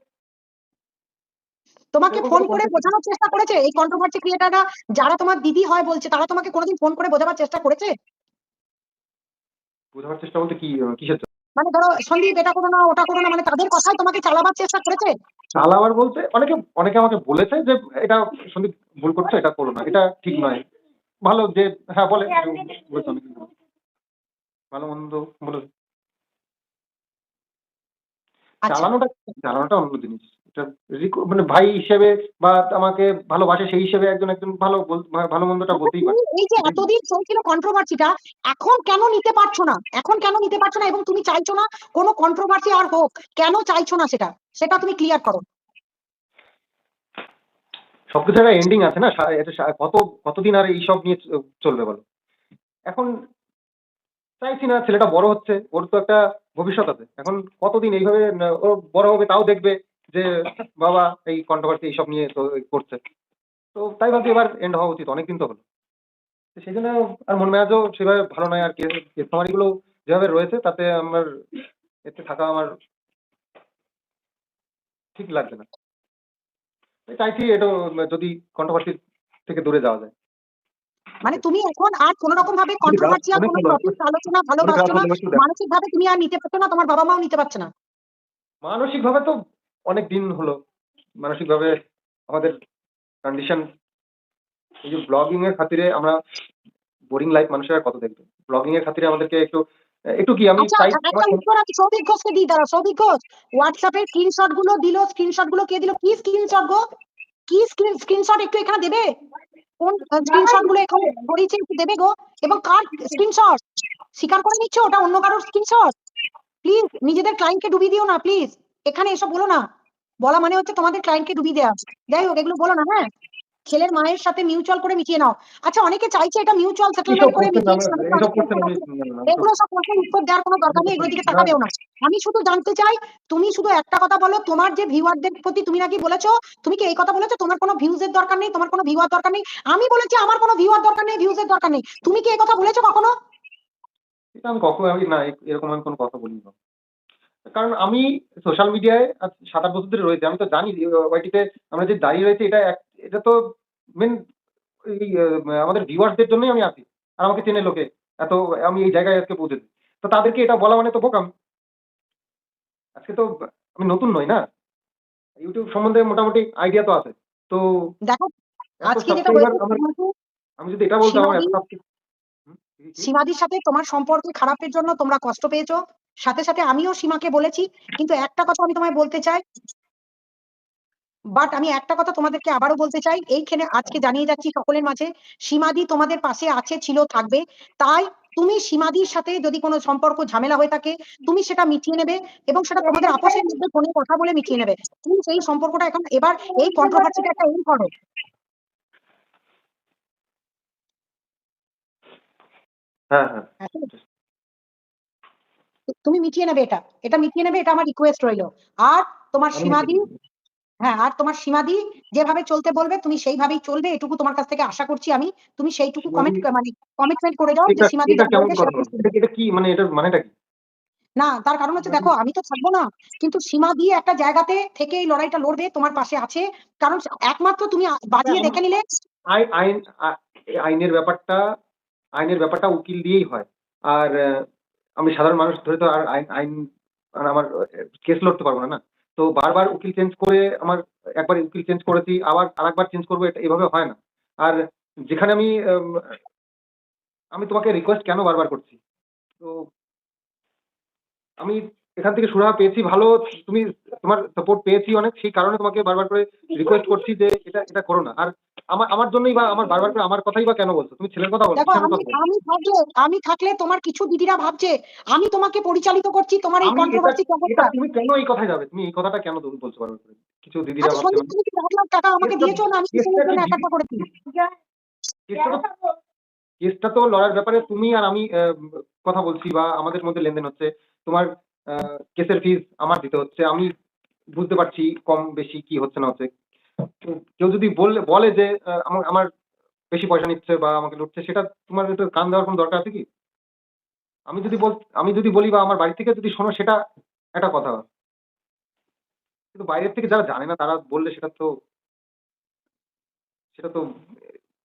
তোমাকে এরকম ফোন কোনো করে কন্ট্যাক্ট। বোঝানোর চেষ্টা করেছে এই কন্ট্রোভার্সি ক্রিয়েটররা, যারা তোমার দিদি হয় বলছে, তারা তোমাকে কোনোদিন ফোন করে বোঝাবার চেষ্টা করেছে? বোঝাবার চেষ্টা বলতে কি, কিসের জন্য? মানে ধরো সন্দীপ এটা করো না ওটা করো না, মানে তাদের কথাই তোমাকে চালাবার চেষ্টা করেছে? চালাবার বলতে অনেকে আমাকে বলেছে যে এটা সন্দীপ ভুল করছো, এটা করো না, এটা ঠিক নয়। ভালো যে হ্যাঁ বলে বলেছে অনেকে, ভালো মন্দ বলে। আচ্ছা, চালানোটা চালানোটা অন্য জিনিস। এটা মানে ভাই হিসেবে বা আমাকে ভালোবাসে সেই হিসেবে একজন ভালো ভালো মন্দটা আচ্ছা, বলতেই তুমি পারে। এই যে এটাই এতদিন চলছিল কন্ট্রোভার্সিটা, এখন কেন নিতে পারছো না? এখন কেন নিতে পারছো না এবং তুমি চাইছো না কোনো কন্ট্রোভার্সি আর হোক? কেন চাইছো না সেটা? সেটা তুমি ক্লিয়ার করো। সবকিছু একটা এন্ডিং আছে না। এটা কতদিন আর এইসব নিয়ে চলবে বলো? এখন চাইছি না, ছেলেটা বড় হচ্ছে, ওর তো একটা ভবিষ্যৎ আছে। এখন কতদিন এইভাবে ও বড় হবে তাও দেখবে যে বাবা এই কন্ট্রোভার্সি এইসব নিয়ে তো করছে। তো তাই ভাবছি এবার এন্ড হওয়া উচিত, অনেকদিন তো হলো। তো সেই জন্য আর মন মেজাজও সেভাবে ভালো নয়, আর কেস গুলো যেভাবে রয়েছে তাতে আমার এতে থাকা আমার ঠিক লাগছে না। তাই চাইছি এটা যদি কন্ট্রোভার্সি থেকে দূরে যাওয়া যায়। মানে তুমি এখন আর কোন রকম ভাবে অনেক রাত কন্ট্রোভার্সিয়াল অনেক কোনো হলো, টপিক আলোচনা অনেক রাত ভালোবাসছো না, হলো, একটু দেখো। মানসিক ভাবে তুমি আর নিতে পারছো না, তোমার বাবা মাও নিতে পারছে না। মানসিকভাবে তো অনেক দিন হলো। মানসিকভাবে আমাদের কন্ডিশন, এই যে ব্লগিং এর খাতিরে আমরা বোরিং লাইফ মানুষের আর কত দেখবে? ব্লগিং এর খাতিরে আমাদেরকে একটু একটু কি আমি আচ্ছা, চাই একটা উত্তর আমি সৌভিক ঘোষকে দিই, দাঁড়া। সৌভিক ঘোষ হোয়াটসঅ্যাপে স্ক্রিনশট গুলো দিল, স্ক্রিনশট গুলো কে দিল? কি স্ক্রিনশট গো? কি স্ক্রিনশট একটু এখানে দেবে? কোন স্ক্রিনশট গুলো এখানে ধরিয়েছে একটু দেবে গো? এবং কার স্ক্রিনশট? স্বীকার করে নিচ্ছ ওটা অন্য কারোর স্ক্রিনশট? প্লিজ নিজেদের ক্লায়েন্টকে ডুবিয়ে দিও না প্লিজ। এখানে এসব বলো না। বলা মানে হচ্ছে তোমাদের ক্লায়েন্টকে ডুবিয়ে দেওয়া। যাই হোক, এগুলো বলো না, হ্যাঁ? ছেলের মায়ের সাথে মিউচুয়াল করে মিটিয়ে নাও। আচ্ছা, অনেকে চাইছে এটা মিউচুয়াল এইসব সেটেলমেন্ট করে কোশ্চেন মিটিয়ে আমরা নিতে হবে। এইসব অনেকে কোশ্চেন আমি এগুলো সব প্রশ্নের উত্তর দেওয়ার কোনো দরকার নেই, এগুলোর দিকে না, তাকাবেও না। আমি শুধু জানতে চাই, তুমি শুধু একটা কথা বলো, তোমার যে ভিউয়ারদের প্রতি তুমি নাকি বলেছো, তুমি কি এই কথা বলেছো তোমার কোনো ভিউজ এর দরকার নেই, তোমার কোনো ভিউয়ার দরকার নেই? আমি বলেছি আমার কোনো ভিউয়ার দরকার নেই, ভিউজ এর দরকার নেই। তুমি কি এই কথা বলেছো কখনো? এটা আমি কখনো না, এরকম আমি কোনো কথা বলিনি। কারণ আমি সোশ্যাল মিডিয়ায় আজ ৭-৮ বছর ধরে রয়েছি। আমি তো জানি যে ওয়াইটিতে আমরা যে দাঁড়িয়ে রয়েছি, এটা তো মেইন এই আমাদের ভিউয়ার্সদের জন্যই আমি আছি। আর আমাকে চেনে লোকে। এত আমি এই জায়গায় আজকে পৌঁছেছি। তো তাদেরকে এটা বলা মানে তো বোকামি। আজকে তো আমি নতুন নই না। YouTube সম্বন্ধে মোটামুটি আইডিয়া তো আছে। তো দেখো, এত আজকে যেটা সাবস্ক্রাইবার হয়েছে, আমি যদি এটা বলতাম আমার সীমাদি এত সাবস্ক্রাইব। হুম, কি? সীমাদির সাথে তোমার সম্পর্ক খারাপের জন্য তোমরা কষ্ট পেয়েছো, সাথে সাথে আমিও সীমাকে বলেছি, কিন্তু একটা কথা আমি তোমায় বলতে চাই, বাট আমি একটা কথা তোমাদেরকে আবারও বলতে চাই, এইখানে আজকে জানিয়ে যাচ্ছি সকলের মাঝে, সীমাদি তোমাদের পাশে আছে, ছিল, থাকবে। তাই তুমি সীমাদির সাথে যদি কোনো সম্পর্ক ঝামেলা হয়ে থাকে, তুমি সেটা মিটিয়ে নেবে এবং সেটা তোমাদের আপোষের মধ্যে ফোনে কথা বলে মিটিয়ে নেবে। তুমি সেই সম্পর্কটা এখন এবার এই কন্ট্রোভার্সিটা একটা এন্ড করো। হ্যাঁ হ্যাঁ হ্যাঁ, তুমি মিটিয়ে নেবে, এটা মিটিয়ে নেবে, এটা আমার রিকোয়েস্ট রইলো। আর তোমার আমি সীমাদি, হ্যাঁ, আর তোমার সীমাদি যেভাবে চলতে বলবে তুমি সেইভাবেই চলবে, এটুকু তোমার কাছ থেকে আশা করছি আমি। তুমি সেইটুকু কমিটমেন্ট করে দাও যে এটা সীমাদি এটা যা কেমন বলবে কথা সেটা বলো? তুমি শুনবে। এটা কি মানে এটার মানেটা কি? না, তার কারণ হচ্ছে দেখো, আমি তো থাকবো না, কিন্তু সীমাদি একটা জায়গাতে থেকে এই লড়াইটা লড়বে, তোমার পাশে আছে। কারণ একমাত্র তুমি বাজিয়ে দেখে নিলে। আইন আইন আ- আইনের ব্যাপারটা আইনের ব্যাপারটা উকিল দিয়েই হয়। আর আমি সাধারণ মানুষ ধরে তো আর আইন আইন মানে আমার কেস লড়তে পারবো না না। তো বারবার উকিল চেঞ্জ করে আমার একবার উকিল চেঞ্জ করেছি, আবার আরেকবার চেঞ্জ করবো, এটা এভাবে হয় না। আর যেখানে আমি তোমাকে রিকোয়েস্ট কেন বারবার করছি, তো আমি এখান থেকে সুরাহা পেয়েছি ভালো, তুমি তোমার সাপোর্ট পেয়েছি অনেক, সেই কারণে তোমাকে বারবার করে রিকোয়েস্ট করছি যে এটা এটা করো না। আর আমার আমার জন্যই বা আমার বারবার করে আমার কথাই বা কেন বলছো? তুমি ছেলের কথা বলো, দেখো, কিসের আমি কথা বলো? আমি থাকলে আমি থাকলে তোমার কিছু দিদিরা ভাবছে আমি তোমাকে পরিচালিত করছি তোমার এই আমি এটা কন্ট্রোভার্সি এটা জগৎটা। তুমি কেন এই কথায় যাবে? তুমি এই কথাটা কেন তুমি বলছো বারবার করে? কিছু দিদিরা আচ্ছা ভাবছে সন্দীপ, মানে তুমি কি 1,00,000 টাকা আমাকে কেসটা দিয়েছো না আমি কেসটা কিসের কি জন্য দিদি, একাত্তা করেছি? কেসটা তো লড়ার ব্যাপারে তুমি আর আমি কথা বলছি বা আমাদের মধ্যে লেনদেন হচ্ছে। তোমার কেসের ফিস আমার দিতে হচ্ছে, আমি বুঝতে পারছি কম বেশি কি হচ্ছে না হচ্ছে। তো কেউ যদি বলে যে আমার আমার বেশি পয়সা নিচ্ছে বা আমাকে লুটছে, সেটা তোমার তো কান দেওয়ার কোনো দরকার আছে কি? আমি যদি বলি বা আমার বাড়ি থেকে যদি শোনো, সেটা একটা কথা। কিন্তু বাইরের থেকে যারা জানে না তারা বললে সেটা তো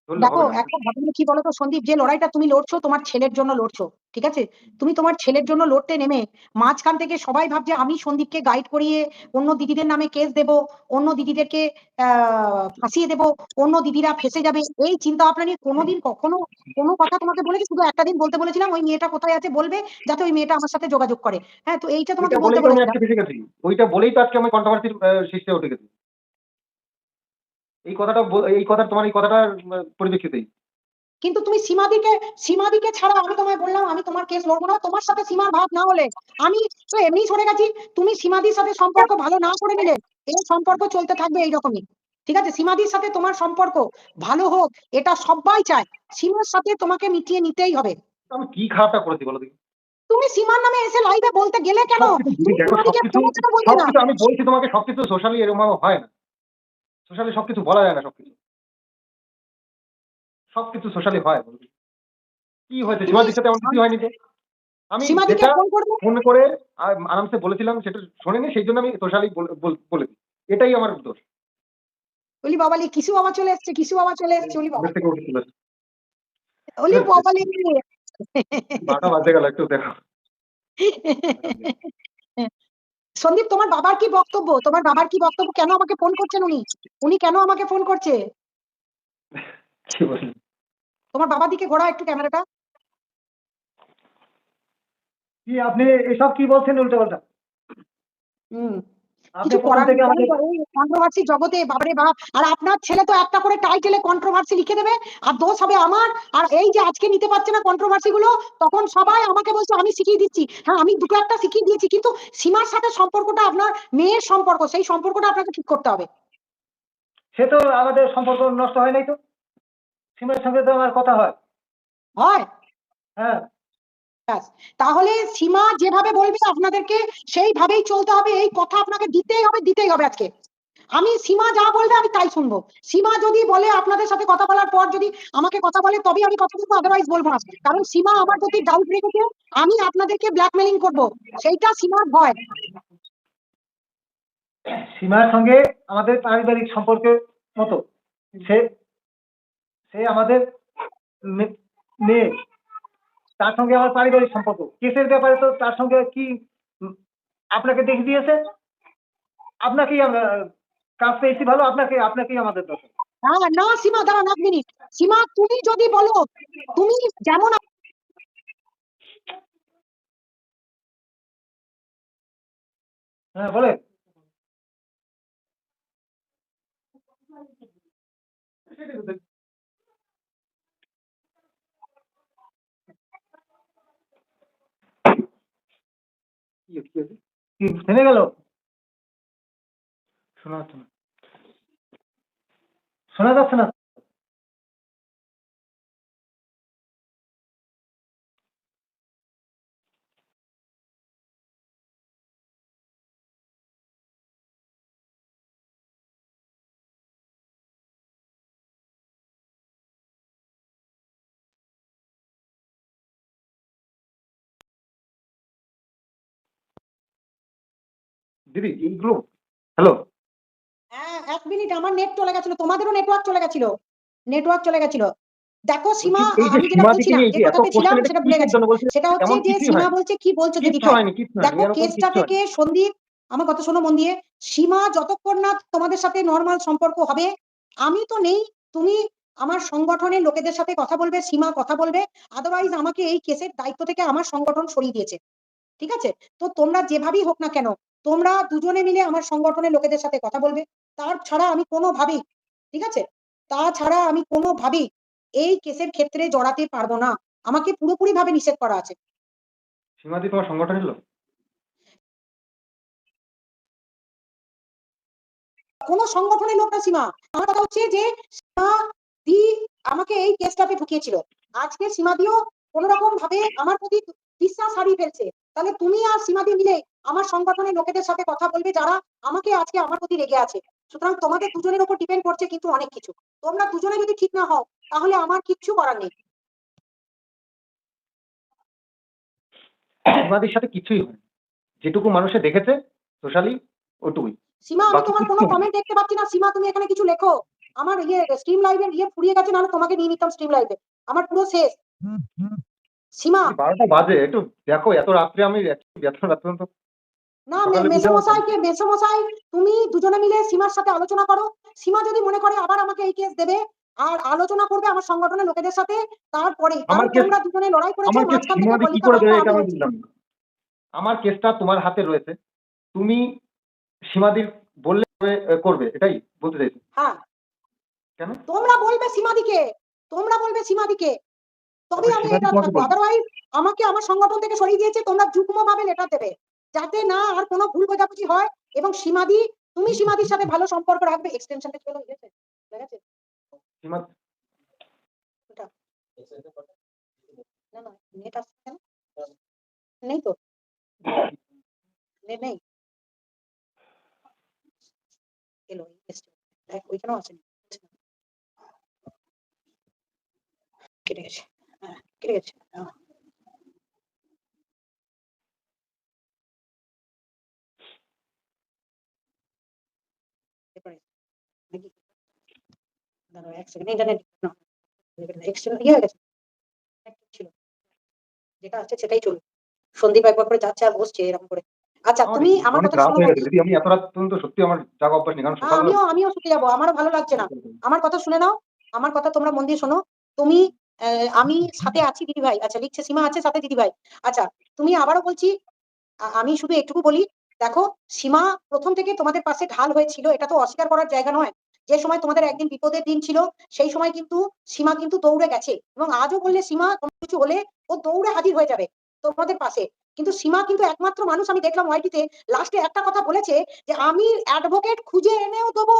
ধরলে দেখো, হবে না। একটা ঘটনা কি বলতো সন্দীপ, যে লড়াইটা তুমি লড়ছো তোমার ছেলের জন্য লড়ছো, ঠিক আছে? তুমি তোমার ছেলের জন্য লড়তে নেমে মাঝখান থেকে সবাই ভাবছে আমি সন্দীপকে গাইড করিয়ে অন্য দিদিদের নামে কেস দেব, অন্য দিদিদেরকে ফাঁসিয়ে দেব, অন্য দিদিরা ফেঁসে যাবে, এই চিন্তা ভাবনা নিয়ে কোনোদিন কখনো কোনো কথা তোমাকে বলেছি? শুধু একটা দিন বলতে বলেছিলাম ওই মেয়েটা কোথায় আছে বলবে, যাতে ওই মেয়েটা আমার সাথে যোগাযোগ করে। হ্যাঁ, তো এইটা তোমাকে ওইটা বলতে বলেই তো আমি বলেছিলাম। আজকে ফেসে গেছি। ওইটা বলেই তো আজকে আমি কন্ট্রোভার্সির শীর্ষে উঠে গেছি। এই কথার তোমার এই কথাটার পরিপ্রেক্ষিতেই। কিন্তু তুমি সীমাদিকে ছাড়া আমি তোমায় বললাম আমি তোমার কেস লড়বো না, তোমার সাথে সীমার ভাব না হলে আমি তো এমনি সরে গেছি। তুমি সীমাদির সাথে সম্পর্ক ভালো না করে নিলে এই সম্পর্ক চলতে থাকবে এইরকমই, ঠিক আছে? সীমাদির সাথে তোমার সম্পর্ক ভালো হোক, এটা সবাই চায়। সীমার সাথে তোমাকে মিটিয়ে নিতেই হবে। আমি কি খারাপটা করেছি বলো দেখি? তুমি সীমার নামে এসে লাইভে বলতে গেলে কেন? সবকিছু দিদি তুমি দেখো, সীমাদিকে সবকিছু ফোনে কেন বললে না? সবকিছু আমি বলছি তোমাকে, সবকিছু সোশ্যালি এরকম ভাবে হয় না। সোশ্যালি সবকিছু বলা যায় না, সবকিছু সোশ্যালি হয় বলো দেখি। কি হয়েছে তুমি সীমাদির সাথে? এমন কিছুই হয়নি তো। আমি সীমাদিকে যেটা ফোন করবে। ফোন করে আরামসে বলেছিলাম সেটা শোনেনি, সেই জন্য আমি সোশ্যালি বলেছি। এটাই আমার দোষ। বলি বাবালি, কিসু বাবা চলে এসছে, কিসু বাবা চলে এসছে, বলি বাবা, ঘুমের থেকে উঠে চলে বলি বাবালি। বারোটা বাজে গেল, একটু দেখো। সন্দীপ, তোমার বাবার কি বক্তব্য? তোমার বাবার কি বক্তব্য? কেন আমাকে ফোন করছেন উনি? উনি কেন আমাকে ফোন করছে? কি বলি? তোমার বাবার দিকে ঘোরা একটু ক্যামেরাটা। কি আপনি এসব কি বলছেন উল্টোপাল্টা? হুম, আপনি কিছু প্রথম করার থেকে নেই, জানেন আমাকে তো এই কন্ট্রোভার্সি জগতে, বাবারে বাপ। আর আপনার ছেলে তো একটা করে টাইটেলে কন্ট্রোভার্সি লিখে দেবে, আর দোষ হবে আমার। আর এই যে আজকে নিতে পারছে না কন্ট্রোভার্সি গুলো, তখন সবাই আমাকে বলছে আমি শিখিয়ে দিচ্ছি। হ্যাঁ, আমি দুটো একটা শিখিয়ে দিয়েছি, কিন্তু সীমার সাথে সম্পর্কটা আপনার মেয়ের সম্পর্ক, সেই সম্পর্কটা আপনাকে ঠিক করতে হবে। সে তো আমাদের সম্পর্ক নষ্ট হয় নাই তো, সীমার সঙ্গে তো আমার কথা হয়। হয়। হ্যাঁ, ব্যাস। তাহলে সীমা যেভাবে বলবে আপনাদেরকে সেইভাবেই চলতে হবে, এই কথা আপনাকে দিতেই হবে আজকে। আমি সীমা যা বলবে আমি তাই শুনবো। সীমা যদি বলে আপনাদের সাথে কথা বলার পর যদি আমাকে কথা বলে তবেই আমি কথা বলবো, আদারওয়াইজ বলবো না। কারণ সীমা আমার প্রতি ডাউট রেখেছে, আমি আপনাদেরকে ব্ল্যাকমেলিং করব, সেইটা সীমার ভয়। সীমার সঙ্গে আমাদের পারিবারিক সম্পর্কের মতো। সে সে আমাদের মেয়ে, তার সঙ্গে আমার পারিবারিক সম্পর্ক। কেসের ব্যাপারে তো তার সঙ্গে কি আপনাকে দেখে দিয়েছে, আপনাকেই আমরা কাজ পেয়েছি ভালো, আপনাকেই আমাদের দরকার। হ্যাঁ, না সীমা, দাঁড়ান 1 মিনিট। সীমা, তুমি যদি বলো, তুমি যেমন হ্যাঁ বলে কি হয়েছে? কি থেমে গেল? শোনা যাচ্ছে না। শোনা যাচ্ছে না? দিদি এইগুলো হ্যালো হ্যাঁ ১ মিনিট আমার নেট চলে গেছিল। তোমাদেরও নেটওয়ার্ক চলে গেছিল। নেটওয়ার্ক চলে গেছিল। দেখো সীমা এই যে আমি যেটা সীমাদিকে বলছিলাম, নিয়ে এই যে যে এত কথাতে ছিলাম কোশ্চেন এটা সেটা ভুলে কিসের গেছি। জন্য বলছে? সেটা হচ্ছে এমন যে কিছুই সীমা হয়নি। বলছে কি বলছো দিদি কিচ্ছু ভাই? হয়নি, কিচ্ছু হয়নি। দেখো এরকম কেসটা কিচ্ছু থেকে হয়নি। সন্দীপ আমার কথা শোনো মন দিয়ে। সীমা যতক্ষণ না তোমাদের সাথে নরমাল সম্পর্ক হবে, আমি তো নেই। তুমি আমার সংগঠনের লোকেদের সাথে কথা বলবে, সীমা কথা বলবে। আদারওয়াইজ আমাকে এই কেসের দায়িত্ব থেকে আমার সংগঠন সরিয়ে দিয়েছে। ঠিক আছে? তো তোমরা যেভাবেই হোক না কেন, তোমরা দুজনে মিলে আমার সংগঠনের লোকেদের সাথে কথা বলবে। তার ছাড়া আমি কোনোভাবেই, ঠিক আছে? তাছাড়া আমি কোনোভাবেই এই কেসের ক্ষেত্রে জড়াতে পারবো না। আমাকে পুরোপুরিভাবে নিষেধ করা আছে। সীমাদি তোমার সংগঠনের লোক? কোন সংগঠনের লোক না সীমা। আমার কথা হচ্ছে যে সীমা দি আমাকে এই কেসটাতে ঢুকিয়েছিল। আজকে সীমাদিও কোন রকম ভাবে আমার প্রতি বিশ্বাস হারিয়ে ফেলছে। তাহলে তুমি আর সীমাদি মিলে আমার সংগঠনের লোকেদের সাথে কথা বলবে, যারা আমাকে আজকে আমার প্রতি রেগে আছে। সুতরাং তোমাদের দুজনের উপর ডিপেন্ড করছে কিন্তু অনেক কিছু। তোমরা দুজনে যদি ঠিক না হও তাহলে আমার কিচ্ছু করার নেই। সীমাদির সাথে কিছুই হয়নি। যেটুকু মানুষে দেখেছে সোশ্যালি ওটুকুই। সীমা আমি বাকি তোমার কোনো কিচ্ছু হয়নি। কমেন্ট দেখতে পাচ্ছি না। সীমা তুমি এখানে কিছু লেখো। আমার স্ট্রিম লাইভের ফুরিয়ে গেছে, নাহলে তোমাকে নিয়ে নিতাম স্ট্রিম লাইভে। আমার পুরো শেষ। সীমা দিদি 12টা বাজে একটু দেখো এত রাত্রে আমি এত রাত পর্যন্ত না সকালে উঠে মেসোমশাই তুমি দুজনে মিলে সীমার সাথে আলোচনা করো। সীমা যদি মনে করে আবার আমাকে এই কেস দেবে আর আলোচনা করবে আমার সংগঠনের লোকেদের সাথে, তারপরে কারণ আমার কেস তোমরা দুজনে লড়াই করেছো, আমার কেস মাঝখান থেকে সীমাদি কি কলিকা করে বার্তা দেবে এটা আমি আমি হচ্ছি। বুঝলাম না। আমার কেসটা তোমার হাতে রয়েছে। তুমি সীমাদির বললে করবে এটাই বলতে চাইছি। হ্যাঁ কেন? তোমরা বলবে সীমাদিকে, তোমরা বলবে সীমাদিকে, তবেই তারপরে আমি সীমাদি এটা তোমাকে থাকবো। বলবে। আদারওয়াইজ আমাকে আমার সংগঠন থেকে সরিয়ে দিয়েছে। তোমরা যুগ্ম ভাবে লেটার দেবে, যাতে না আর কোনো ভুল বোঝাবুঝি হয়। এবং সীমাদি, তুমি সীমাদির সাথে ভালো সম্পর্ক রাখবে। এক্সটেনশনটা চলে গেছে, ঠিক আছে? সীমা ওটা না না নেট আসছে কেন? নেই তো, নেট নেই। এলো এসছে, দেখ ওইখানেও আসেনি। কেটে গেছে, হ্যাঁ কেটে গেছে। এরপরে দেখি, দাঁড়াও এক সেকেন্ড, ইন্টারনেট না এক্সটেনশন ইয়ে হয়ে গেছে। ছিল যেটা আছে সেটাই চলবে। সন্দীপ একবার করে যাচ্ছে আর বসছে এরকম করে। আচ্ছা আমার তুমি আমার অনেক কথা রাত শোনো হয়ে গেছে বন্ধু। দিদি আমি এত রাত পর্যন্ত সত্যি আমার জাগা অভ্যাস নেই কারণ হ্যাঁ সকালবেলা আমিও শুতে যাবো, আমারও ভালো লাগছে না। আমার কথা শুনে নাও, আমার কথা তোমরা মন দিয়ে শোনো। তুমি আমি সাথে আছি দিদি ভাই। আচ্ছা লিখছে সীমা আছে সাথে দিদি ভাই। আচ্ছা তুমি আবারও বলছি, আমি শুধু একটুকু বলি। দেখো সীমা প্রথম থেকে তোমাদের পাশে ঢাল হয়েছিল, এটা তো অস্বীকার করার জায়গা নয়। যে সময় তোমাদের একদিন বিপদের দিন ছিল, সেই সময় কিন্তু সীমা কিন্তু দৌড়ে গেছে। এবং আজও বললে সীমা কোনো কিছু হলে ও দৌড়ে হাজির হয়ে যাবে তোমাদের পাশে। কিন্তু সীমা কিন্তু একমাত্র মানুষ আমি দেখলাম ওয়াইটিতে লাস্টে একটা কথা বলেছে, যে আমি অ্যাডভোকেট খুঁজে এনেও দেবো,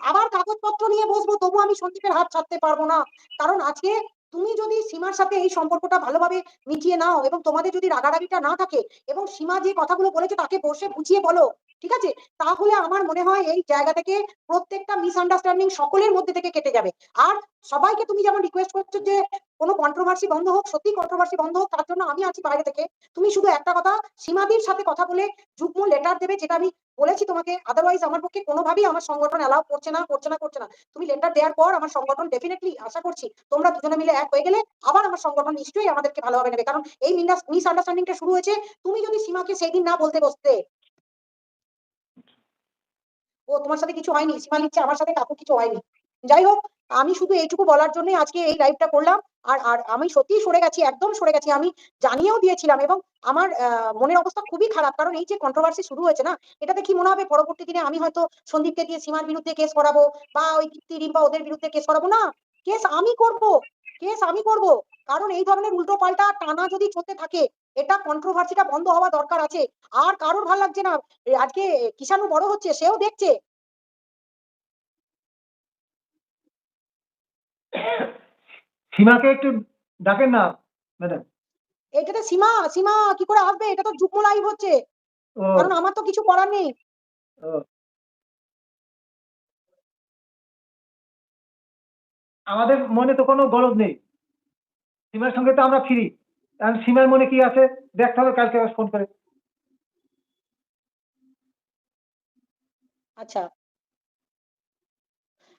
আবার কাগজপত্র নিয়ে বসবো, তবু আমি সন্দীপের হাত ছাড়তে পারবো না। কারণ আজকে তুমি যদি সীমার সাথে এই সম্পর্কটা ভালোভাবে মিটিয়ে নাও, এবং তোমাদের যদি রাগারাগিটা না থাকে, এবং সীমা যে কথাগুলো বলেছে তাকে বসে বুঝিয়ে বলো, ঠিক আছে? তাহলে আমার মনে হয় এই জায়গা থেকে প্রত্যেকটা মিসআন্ডারস্ট্যান্ডিং সকলের মধ্যে থেকে কেটে যাবে। আর সবাইকে তুমি যেমন রিকোয়েস্ট করছো যে কোনো কন্ট্রোভার্সি বন্ধ হোক, সত্যি কন্ট্রোভার্সি বন্ধ হোক, তার জন্য আমি আছি বাইরে থেকে। তুমি শুধু একটা কথা, সীমাদির সাথে কথা বলে যুগ্ম লেটার দেবে, যেটা আমি বলেছি তোমাকে। আদারওয়াইজ আমার পক্ষে কোনোভাবেই আমার সংগঠন অ্যালাউ করছে না, করছে না, করছে না। তুমি লেটার দেওয়ার পর আমার সংগঠন ডেফিনেটলি আশা করছি তোমরা দুজনে মিলে এক হয়ে গেলে আবার আমার সংগঠন নিশ্চয়ই আমাদেরকে ভালোভাবে নেবে। কারণ এই মিসআন্ডারস্ট্যান্ডিংটা শুরু হয়েছে তুমি যদি সীমাকে সেই দিন না বলতে বসতে। ও তোমার সাথে কিছু হয়নি, সীমা লিখছে আমার সাথে কাকু কিছু হয়নি। যাই হোক, আমি শুধু এইটুকু বলার জন্যই আজকে এই লাইভটা করলাম। আর আমি সত্যিই সরে গেছি, একদম সরে গেছি। আমি জানিয়েও দিয়েছিলাম এবং আমার মনের অবস্থা খুবই খারাপ। কারণ এই যে কন্ট্রোভার্সি শুরু হয়েছে না, এটাতে কি মনে হবে পরবর্তী দিনে আমি হয়তো সন্দীপকে দিয়ে সীমার বিরুদ্ধে কেস করাবো বা ওই কীর্তি রিম্পা ওদের বিরুদ্ধে কেস করাবো না। কেস আমি করব, কেস আমি করব। কারণ এই ধরনের উল্টো পাল্টা টানা যদি চলতে থাকে, এটা কন্ট্রোভার্সিটা বন্ধ হওয়া দরকার আছে। আর কারোর ভালো লাগছে না। আজকে কিষাণু বড় হচ্ছে, সেও দেখছে। সীমাকে একটু ডাকেন না ম্যাডাম। এটাতে সীমা সীমা কি করে আসবে? এটা তো যুগ্ম লাইভ হচ্ছে, ও কারণ আমার তো কিছু করার নেই। ও, আমাদের মনে তো কোনো গরজ নেই, সীমার সঙ্গে তো আমরা ফ্রি। কারণ সীমার মনে কি আছে দেখতে হবে কালকে ফোন করে। আচ্ছা,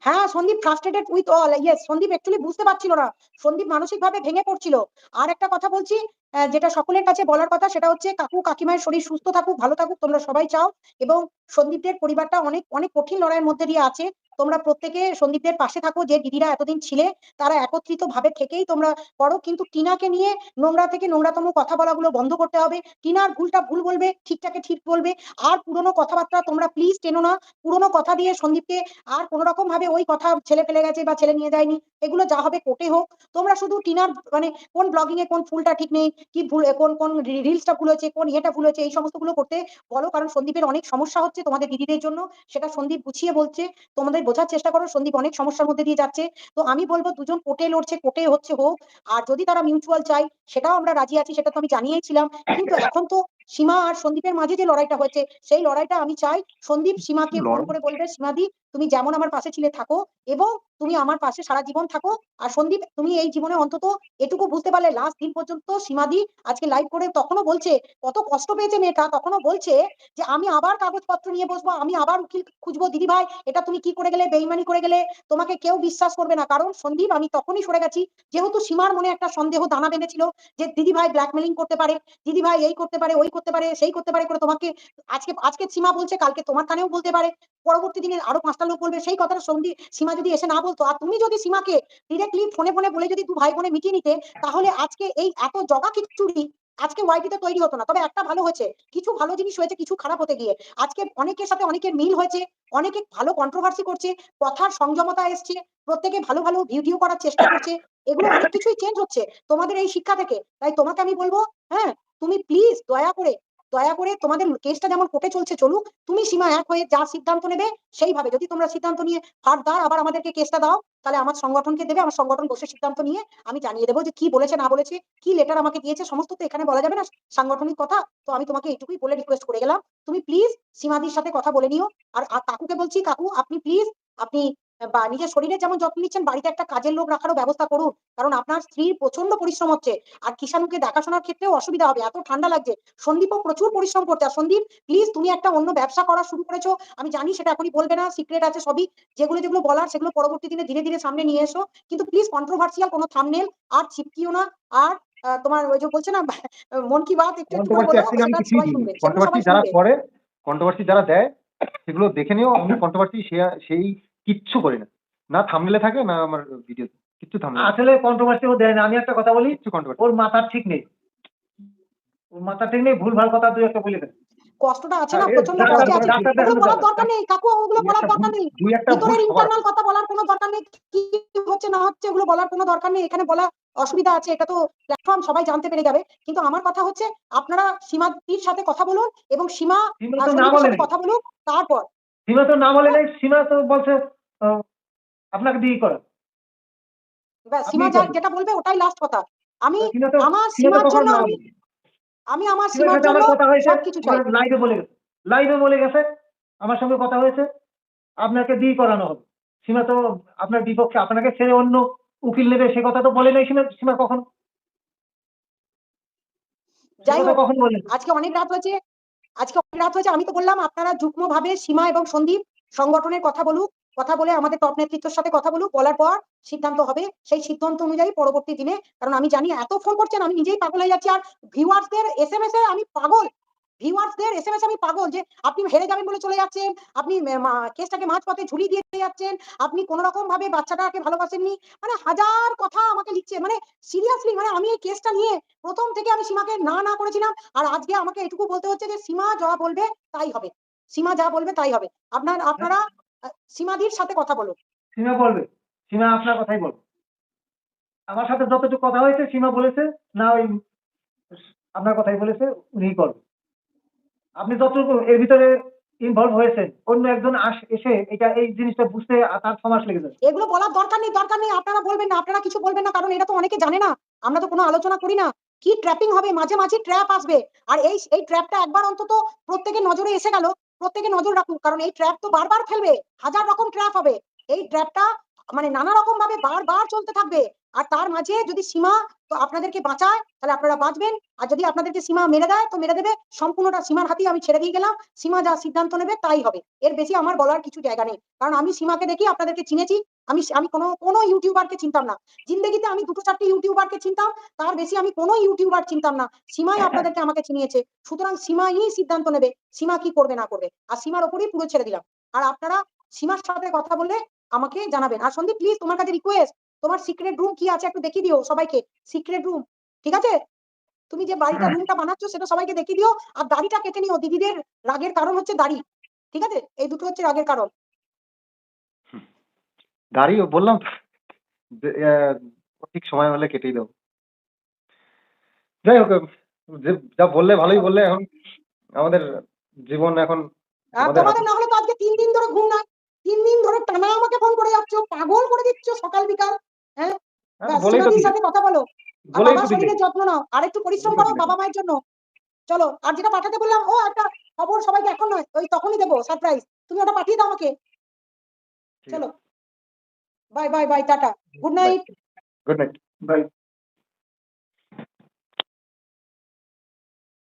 হ্যাঁ, Sandeep frustrated with all. Yes, Sandeep actually বুঝতে পারছিল না। সন্দীপ মানসিকভাবে ভেঙে পড়ছিল। আর একটা কথা বলছি, যেটা সকলের কাছে বলার কথা, সেটা হচ্ছে কাকু কাকিমার শরীর সুস্থ থাকুক, ভালো থাকুক, তোমরা সবাই চাও। এবং সন্দীপদের পরিবারটা অনেক অনেক কঠিন লড়াইয়ের মধ্যে দিয়ে আছে। তোমরা প্রত্যেকে সন্দীপদের পাশে থাকো। যে দিদিরা এতদিন ছিলে, তারা একত্রিত ভাবে থেকেই তোমরা করো। কিন্তু টিনাকে নিয়ে নোংরা থেকে নোংরাতম কথা বলাগুলো বন্ধ করতে হবে। টিনার ভুলটা ভুল বলবে, ঠিকটাকে ঠিক বলবে। আর পুরনো কথাবার্তা তোমরা প্লিজ টেনো না। পুরনো কথা দিয়ে সন্দীপকে আর কোন রকম ভাবে ওই কথা ছেলে ফেলে গেছে বা ছেলে নিয়ে যায়নি, এগুলো যা হবে কোর্টে হোক। তোমরা শুধু টিনার মানে কোন ব্লগিং এ কোন ফুলটা ঠিক নেই, কি ভুল, কোন কোন রিলসটা ভুল হয়েছে, কোন ইয়েটা ভুল হয়েছে, এই সমস্ত গুলো করতে বলো। কারণ সন্দীপের অনেক সমস্যা হচ্ছে তোমাদের দিদিদের জন্য, সেটা সন্দীপ গুছিয়ে বলছে। তোমাদের বোঝার চেষ্টা করো, সন্দীপ অনেক সমস্যার মধ্যে দিয়ে যাচ্ছে। তো আমি বলবো দুজন কোর্টে লড়ছে, কোর্টে হচ্ছে হোক। আর যদি তারা মিউচুয়াল চাই, সেটাও আমরা রাজি আছি, সেটা তো আমি জানিয়েছিলাম। কিন্তু এখন তো সীমা আর সন্দীপের মাঝে যে লড়াইটা হয়েছে, সেই লড়াইটা আমি চাই সন্দীপ সীমাকে ফোন করে বলবে, সীমাদি তুমি যেমন আমার পাশে ছিলে থাকো, এবং তুমি আমার পাশে সারা জীবন থাকো। আর সন্দীপ, তুমি এই জীবনে অন্তত এটুকু বুঝতে পারলে, লাস্ট দিন পর্যন্ত সীমাদি আজকে লাইভ করে তখনও বলছে, কত কষ্ট পেয়েছে মেয়েটা, তখনও বলছে যে আমি আবার কাগজপত্র নিয়ে বসবো, আমি আবার উকিল খুঁজবো। দিদি ভাই, এটা তুমি কি করে গেলে, বেইমানি করে গেলে, তোমাকে কেউ বিশ্বাস করবে না। কারণ সন্দীপ, আমি তখনই সরে গেছি যেহেতু সীমার মনে একটা সন্দেহ দানা বেঁধেছিল যে দিদি ভাই ব্ল্যাকমেলিং করতে পারে, দিদি ভাই এই করতে পারে, ওই করতে পারে, সেই করতে পারে করে তোমাকে। আজকে আজকে সীমা বলছে, কালকে তোমার কানেও বলতে পারে, পরবর্তী দিনে আরো 5টা লোক বলবে। সেই কথাটা সীমা যদি এসে না বলতো, আর তুমি যদি সীমাকে ডিরেক্টলি ফোনে ফোনে বলে যদি দু ভাই বোনে মিটিয়ে নিতে, তাহলে আজকে এই এত জগা খিচুড়ি আজকে ওয়াইটিতে তৈরি হতো না। তবে একটা ভালো হয়েছে, কিছু ভালো জিনিস হয়েছে কিছু খারাপ হতে গিয়ে। আজকে অনেকের সাথে অনেকের মিল হয়েছে, অনেকে ভালো কন্ট্রোভার্সি করছে, কথার সংযমতা এসছে, প্রত্যেকে ভালো ভালো ভিডিও করার চেষ্টা করছে। এগুলো অনেক কিছুই চেঞ্জ হচ্ছে তোমাদের এই শিক্ষা থেকে। তাই তোমাকে আমি বলবো, হ্যাঁ, তুমি প্লিজ দয়া করে তোমাদের কেসটা যেমন কোর্টে চলছে চলুক, তুমি সীমা এক হয়ে যা সিদ্ধান্ত নেবে সেইভাবে। যদি তোমরা সিদ্ধান্ত নিয়ে ফার্দার আবার আমাদেরকে কেসটা দাও, তাহলে আমার সংগঠনকে দেবে, আমার সংগঠন বসে সিদ্ধান্ত নিয়ে আমি জানিয়ে দেবো যে কি বলেছে না বলেছে, কি লেটার আমাকে দিয়েছে, সমস্ত তো এখানে বলা যাবে না সাংগঠনিক কথা। তো আমি তোমাকে এইটুকুই বলে রিকোয়েস্ট করে গেলাম, তুমি প্লিজ সীমাদির সাথে কথা বলে নিও। আর কাকুকে বলছি, কাকু আপনি প্লিজ, আপনি বা নিজের শরীরের যেমন যত্ন নিচ্ছেন, বাড়িতে একটা কাজের লোক রাখারও ব্যবস্থা করুন। কারণ আপনার স্ত্রীর প্রচন্ড পরিশ্রম হচ্ছে, আর কিষাণুকে দেখাশোনার ক্ষেত্রেও অসুবিধা হবে, এত ঠান্ডা লাগছে। সন্দীপও প্রচুর পরিশ্রম করতে। আর সন্দীপ প্লিজ, তুমি একটা অন্য ব্যবসা করা শুরু করেছো, আমি জানি সেটা এখনই বলবে না, সিক্রেট আছে সবই। যেগুলো যেগুলো বলার সেগুলো পরবর্তী দিনে ধীরে ধীরে সামনে নিয়ে এসো। কিন্তু প্লিজ কন্ট্রোভার্সিয়াল কোনো থাম্বনেল আর চিপকিও না। আর তোমার ওই যে বলছে না মন কি বাত, একটু একটু করে কন্ট্রোভার্সি বলো, অ্যাকচুয়ালি আমি সেটা কিছুই সবাই দিইনি। শুনবে, সেগুলো কন্ট্রোভার্সি সবাই যারা শুনবে। করে, কন্ট্রোভার্সি যারা দেয়, সেগুলো দেখে নিও। আমি কন্ট্রোভার্সি সেই কিচ্ছু করি না, না থাম্বনেলে থাকে না আমার ভিডিওতে, কিচ্ছু থাম্বনেলে আসলে কন্ট্রোভার্সি ও দেয় না। আমি একটা কথা বলি, কিচ্ছু কন্ট্রোভার্সি। ওর মাথা ঠিক নেই, ওর মাথা ঠিক নেই, ভুলভাল কথা দুই একটা বলে দেয়। কষ্টটা আছে না, হ্যাঁ, প্রচন্ড ডাক্তার কষ্টে আছে। ডাক্তার ওগুলো দেখানো বলার যাবে, দরকার নেই কাকু, ওগুলো বলার দরকার নেই। দুই একটা ভুল ভিতরের সবার ইন্টারনাল কথা বলার কোনো দরকার নেই, কি হচ্ছে না হচ্ছে ওগুলো বলার কোনো দরকার নেই। এখানে বলা অসুবিধা আছে, এটা তো প্ল্যাটফর্ম, সবাই জানতে পেরে যাবে। কিন্তু আমার কথা হচ্ছে, আপনারা সীমাদির সাথে কথা বলুন এবং সীমা সীমা তো না সন্দীপের বলে সাথে নাই, কথা বলুন। তারপর সীমা তো না বলে হ্যাঁ, নাই, সীমা তো বলছে আপনাকে দিয়ে করেন, সীমা আপনি করবেন। যেটা বলবে ওটাই লাস্ট কথা। আমি সীমা তো আমার সীমা তো সীমার কখনো জন্য না আমি বলে। আমি আমার সীমার সীমার সাথে জন্য আমার কথা হয়েছে, সবকিছু চাই। লাইভে বলে গেছে, লাইভে বলে গেছে, আমার সঙ্গে কথা হয়েছে, আপনাকে দিয়ে করানো হবে। সীমা তো আপনার বিপক্ষে, আপনাকে ছেড়ে অন্য উকিল নেবে সে কথা তো বলে নাই সীমা। সীমা কখনো সে যাই কথা হোক, কখনো বলে নাই। আজকে অনেক রাত হয়েছে, আমি তো বললাম আপনারা যুগ্মভাবে সীমা এবং সন্দীপ সংগঠনের কথা বলুক, কথা বলে আমাদের টপ নেতৃত্বের সাথে কথা বলুক, বলার পর সিদ্ধান্ত হবে। সেই সিদ্ধান্ত অনুযায়ী পরবর্তী দিনে, কারণ আমি জানি এত ফোন করছেন, আমি নিজেই পাগল হয়ে যাচ্ছি। আর ভিউয়ার্সদের SMS এ আমি পাগল, ভিউয়ার্সদের এসএমএস আমি পাগল যে আপনি হেরে যাবেন বলে চলে যাচ্ছেন, আপনি কেসটাকে মাঝপথে ঝুলিয়ে দিয়ে চলে যাচ্ছেন, আপনি কোন রকম ভাবে বাচ্চাটাকে ভালোবাসেননি, মানে হাজার কথা আমাকে লিখছে। মানে সিরিয়াসলি মানে আমি এই কেসটা নিয়ে প্রথম থেকে আমি সীমাকে না না করেছিলাম, আর আজকে আমাকে এটুকু বলতে হচ্ছে যে সীমা যা বলবে তাই হবে, সীমা যা বলবে তাই হবে। আপনারা সীমাদির সাথে কথা বলুন। সীমা বলবে, সীমা আপনার কথাই বলবে। আমার সাথে যতটুকু কথা হয়েছে সীমা বলেছে না, ওই আপনার কথাই বলেছে, উনিই করবে। আপনি যতটুকু এর ভিতরে ইনভলভ হয়েছেন, অন্য একজন এসে এই জিনিসটা বুঝতে তার 6 মাস লেগে যাবে। এগুলো বলার দরকার নেই, আপনারা বলবেন না, আপনারা কিছু বলবেন না, কারণ এটা তো অনেকে জানে না, আমরা তো কোনো আলোচনা করি না। কি ট্র্যাপিং হবে, মাঝে মাঝে ট্র্যাপ আসবে, আর এই ট্র্যাপটা একবার অন্তত প্রত্যেকের নজরে এসে গেল, প্রত্যেকে নজর রাখুন, কারণ এই ট্র্যাপ তো বারবার ফেলবে, হাজার রকম ট্র্যাপ হবে, এই ট্র্যাপটা মানে নানা রকম ভাবে বারবার চলতে থাকবে। আর তার মাঝে যদি সীমা তো আপনাদেরকে বাঁচায় তাহলে আপনারা বাঁচবেন, আর যদি আপনাদেরকে সীমা মেরে দেয় তো মেরে দেবে, সম্পূর্ণটা সীমার হাতেই আমি ছেড়ে দিয়ে গেলাম, সীমা যা সিদ্ধান্ত নেবে তাই হবে, এর বেশি আমার বলার কিছু জায়গা নেই, কারণ আমি সীমাকে দেখি আপনাদেরকে চিনেছি। আমি কোনো ইউটিউবারকে চিনতাম না, জিন্দেগিতে আমি 2-4টি ইউটিউবারকে চিনতাম, তার বেশি আমি কোনো ইউটিউবার চিনতাম না, সীমাই আপনাদেরকে আমাকে চিনিয়েছে, সুতরাং সীমাই সিদ্ধান্ত নেবে সীমা কি করবে না করবে, আর সীমার ওপরই পুরো ছেড়ে দিলাম। আর আপনারা সীমার সাথে কথা বললে আমাকে জানাবেন। আর সন্দীপ প্লিজ তোমার কাছে রিকোয়েস্ট, তোমার সিক্রেট রুম কি আছে একটু দেখিয়ে দিও সবাইকে, সিক্রেট রুম, ঠিক আছে? তুমি যে বাড়িটা রুমটা বানাচ্ছ সেটা সবাইকে দেখিয়ে দিও, আর দাড়িটা কেটে নিও, দিদিদের রাগের কারণ হচ্ছে দাড়ি, ঠিক আছে? এই দুটো হচ্ছে রাগের কারণ। দাঁড়িয়ে বললাম তো, যে, ঠিক সময় হলে কেটেই দেবো। যাই হোক, যে যা বললে ভালোই বললে। এখন আমাদের জীবন এখন আমাদের তোমাদের হাতে। না হলে তো আজকে 3 দিন ধরে ঘুম নাই, 3 দিন ধরে টানা আমাকে ফোন করে যাচ্ছ, পাগল করে দিচ্ছ সকাল বিকাল। হ্যাঁ, বলেই তো সীমাদির দিলে, সাথে কথা বলো, আর বলেই তো বাবার দিলে, শরীরের যত্ন নাও, আর একটু পরিশ্রম বলেই তো করো দিলে। বাবা মায়ের জন্য। চলো, আর যেটা পাঠাতে বললাম, ও একটা খবর সবাইকে এখন নয়, ওই তখনই দেবো সারপ্রাইজ, তুমি ওটা পাঠিয়ে দাও আমাকে। ঠিক চলো, আছে, বাই বাই বাই, টাটা, good bye, night. Good night. By.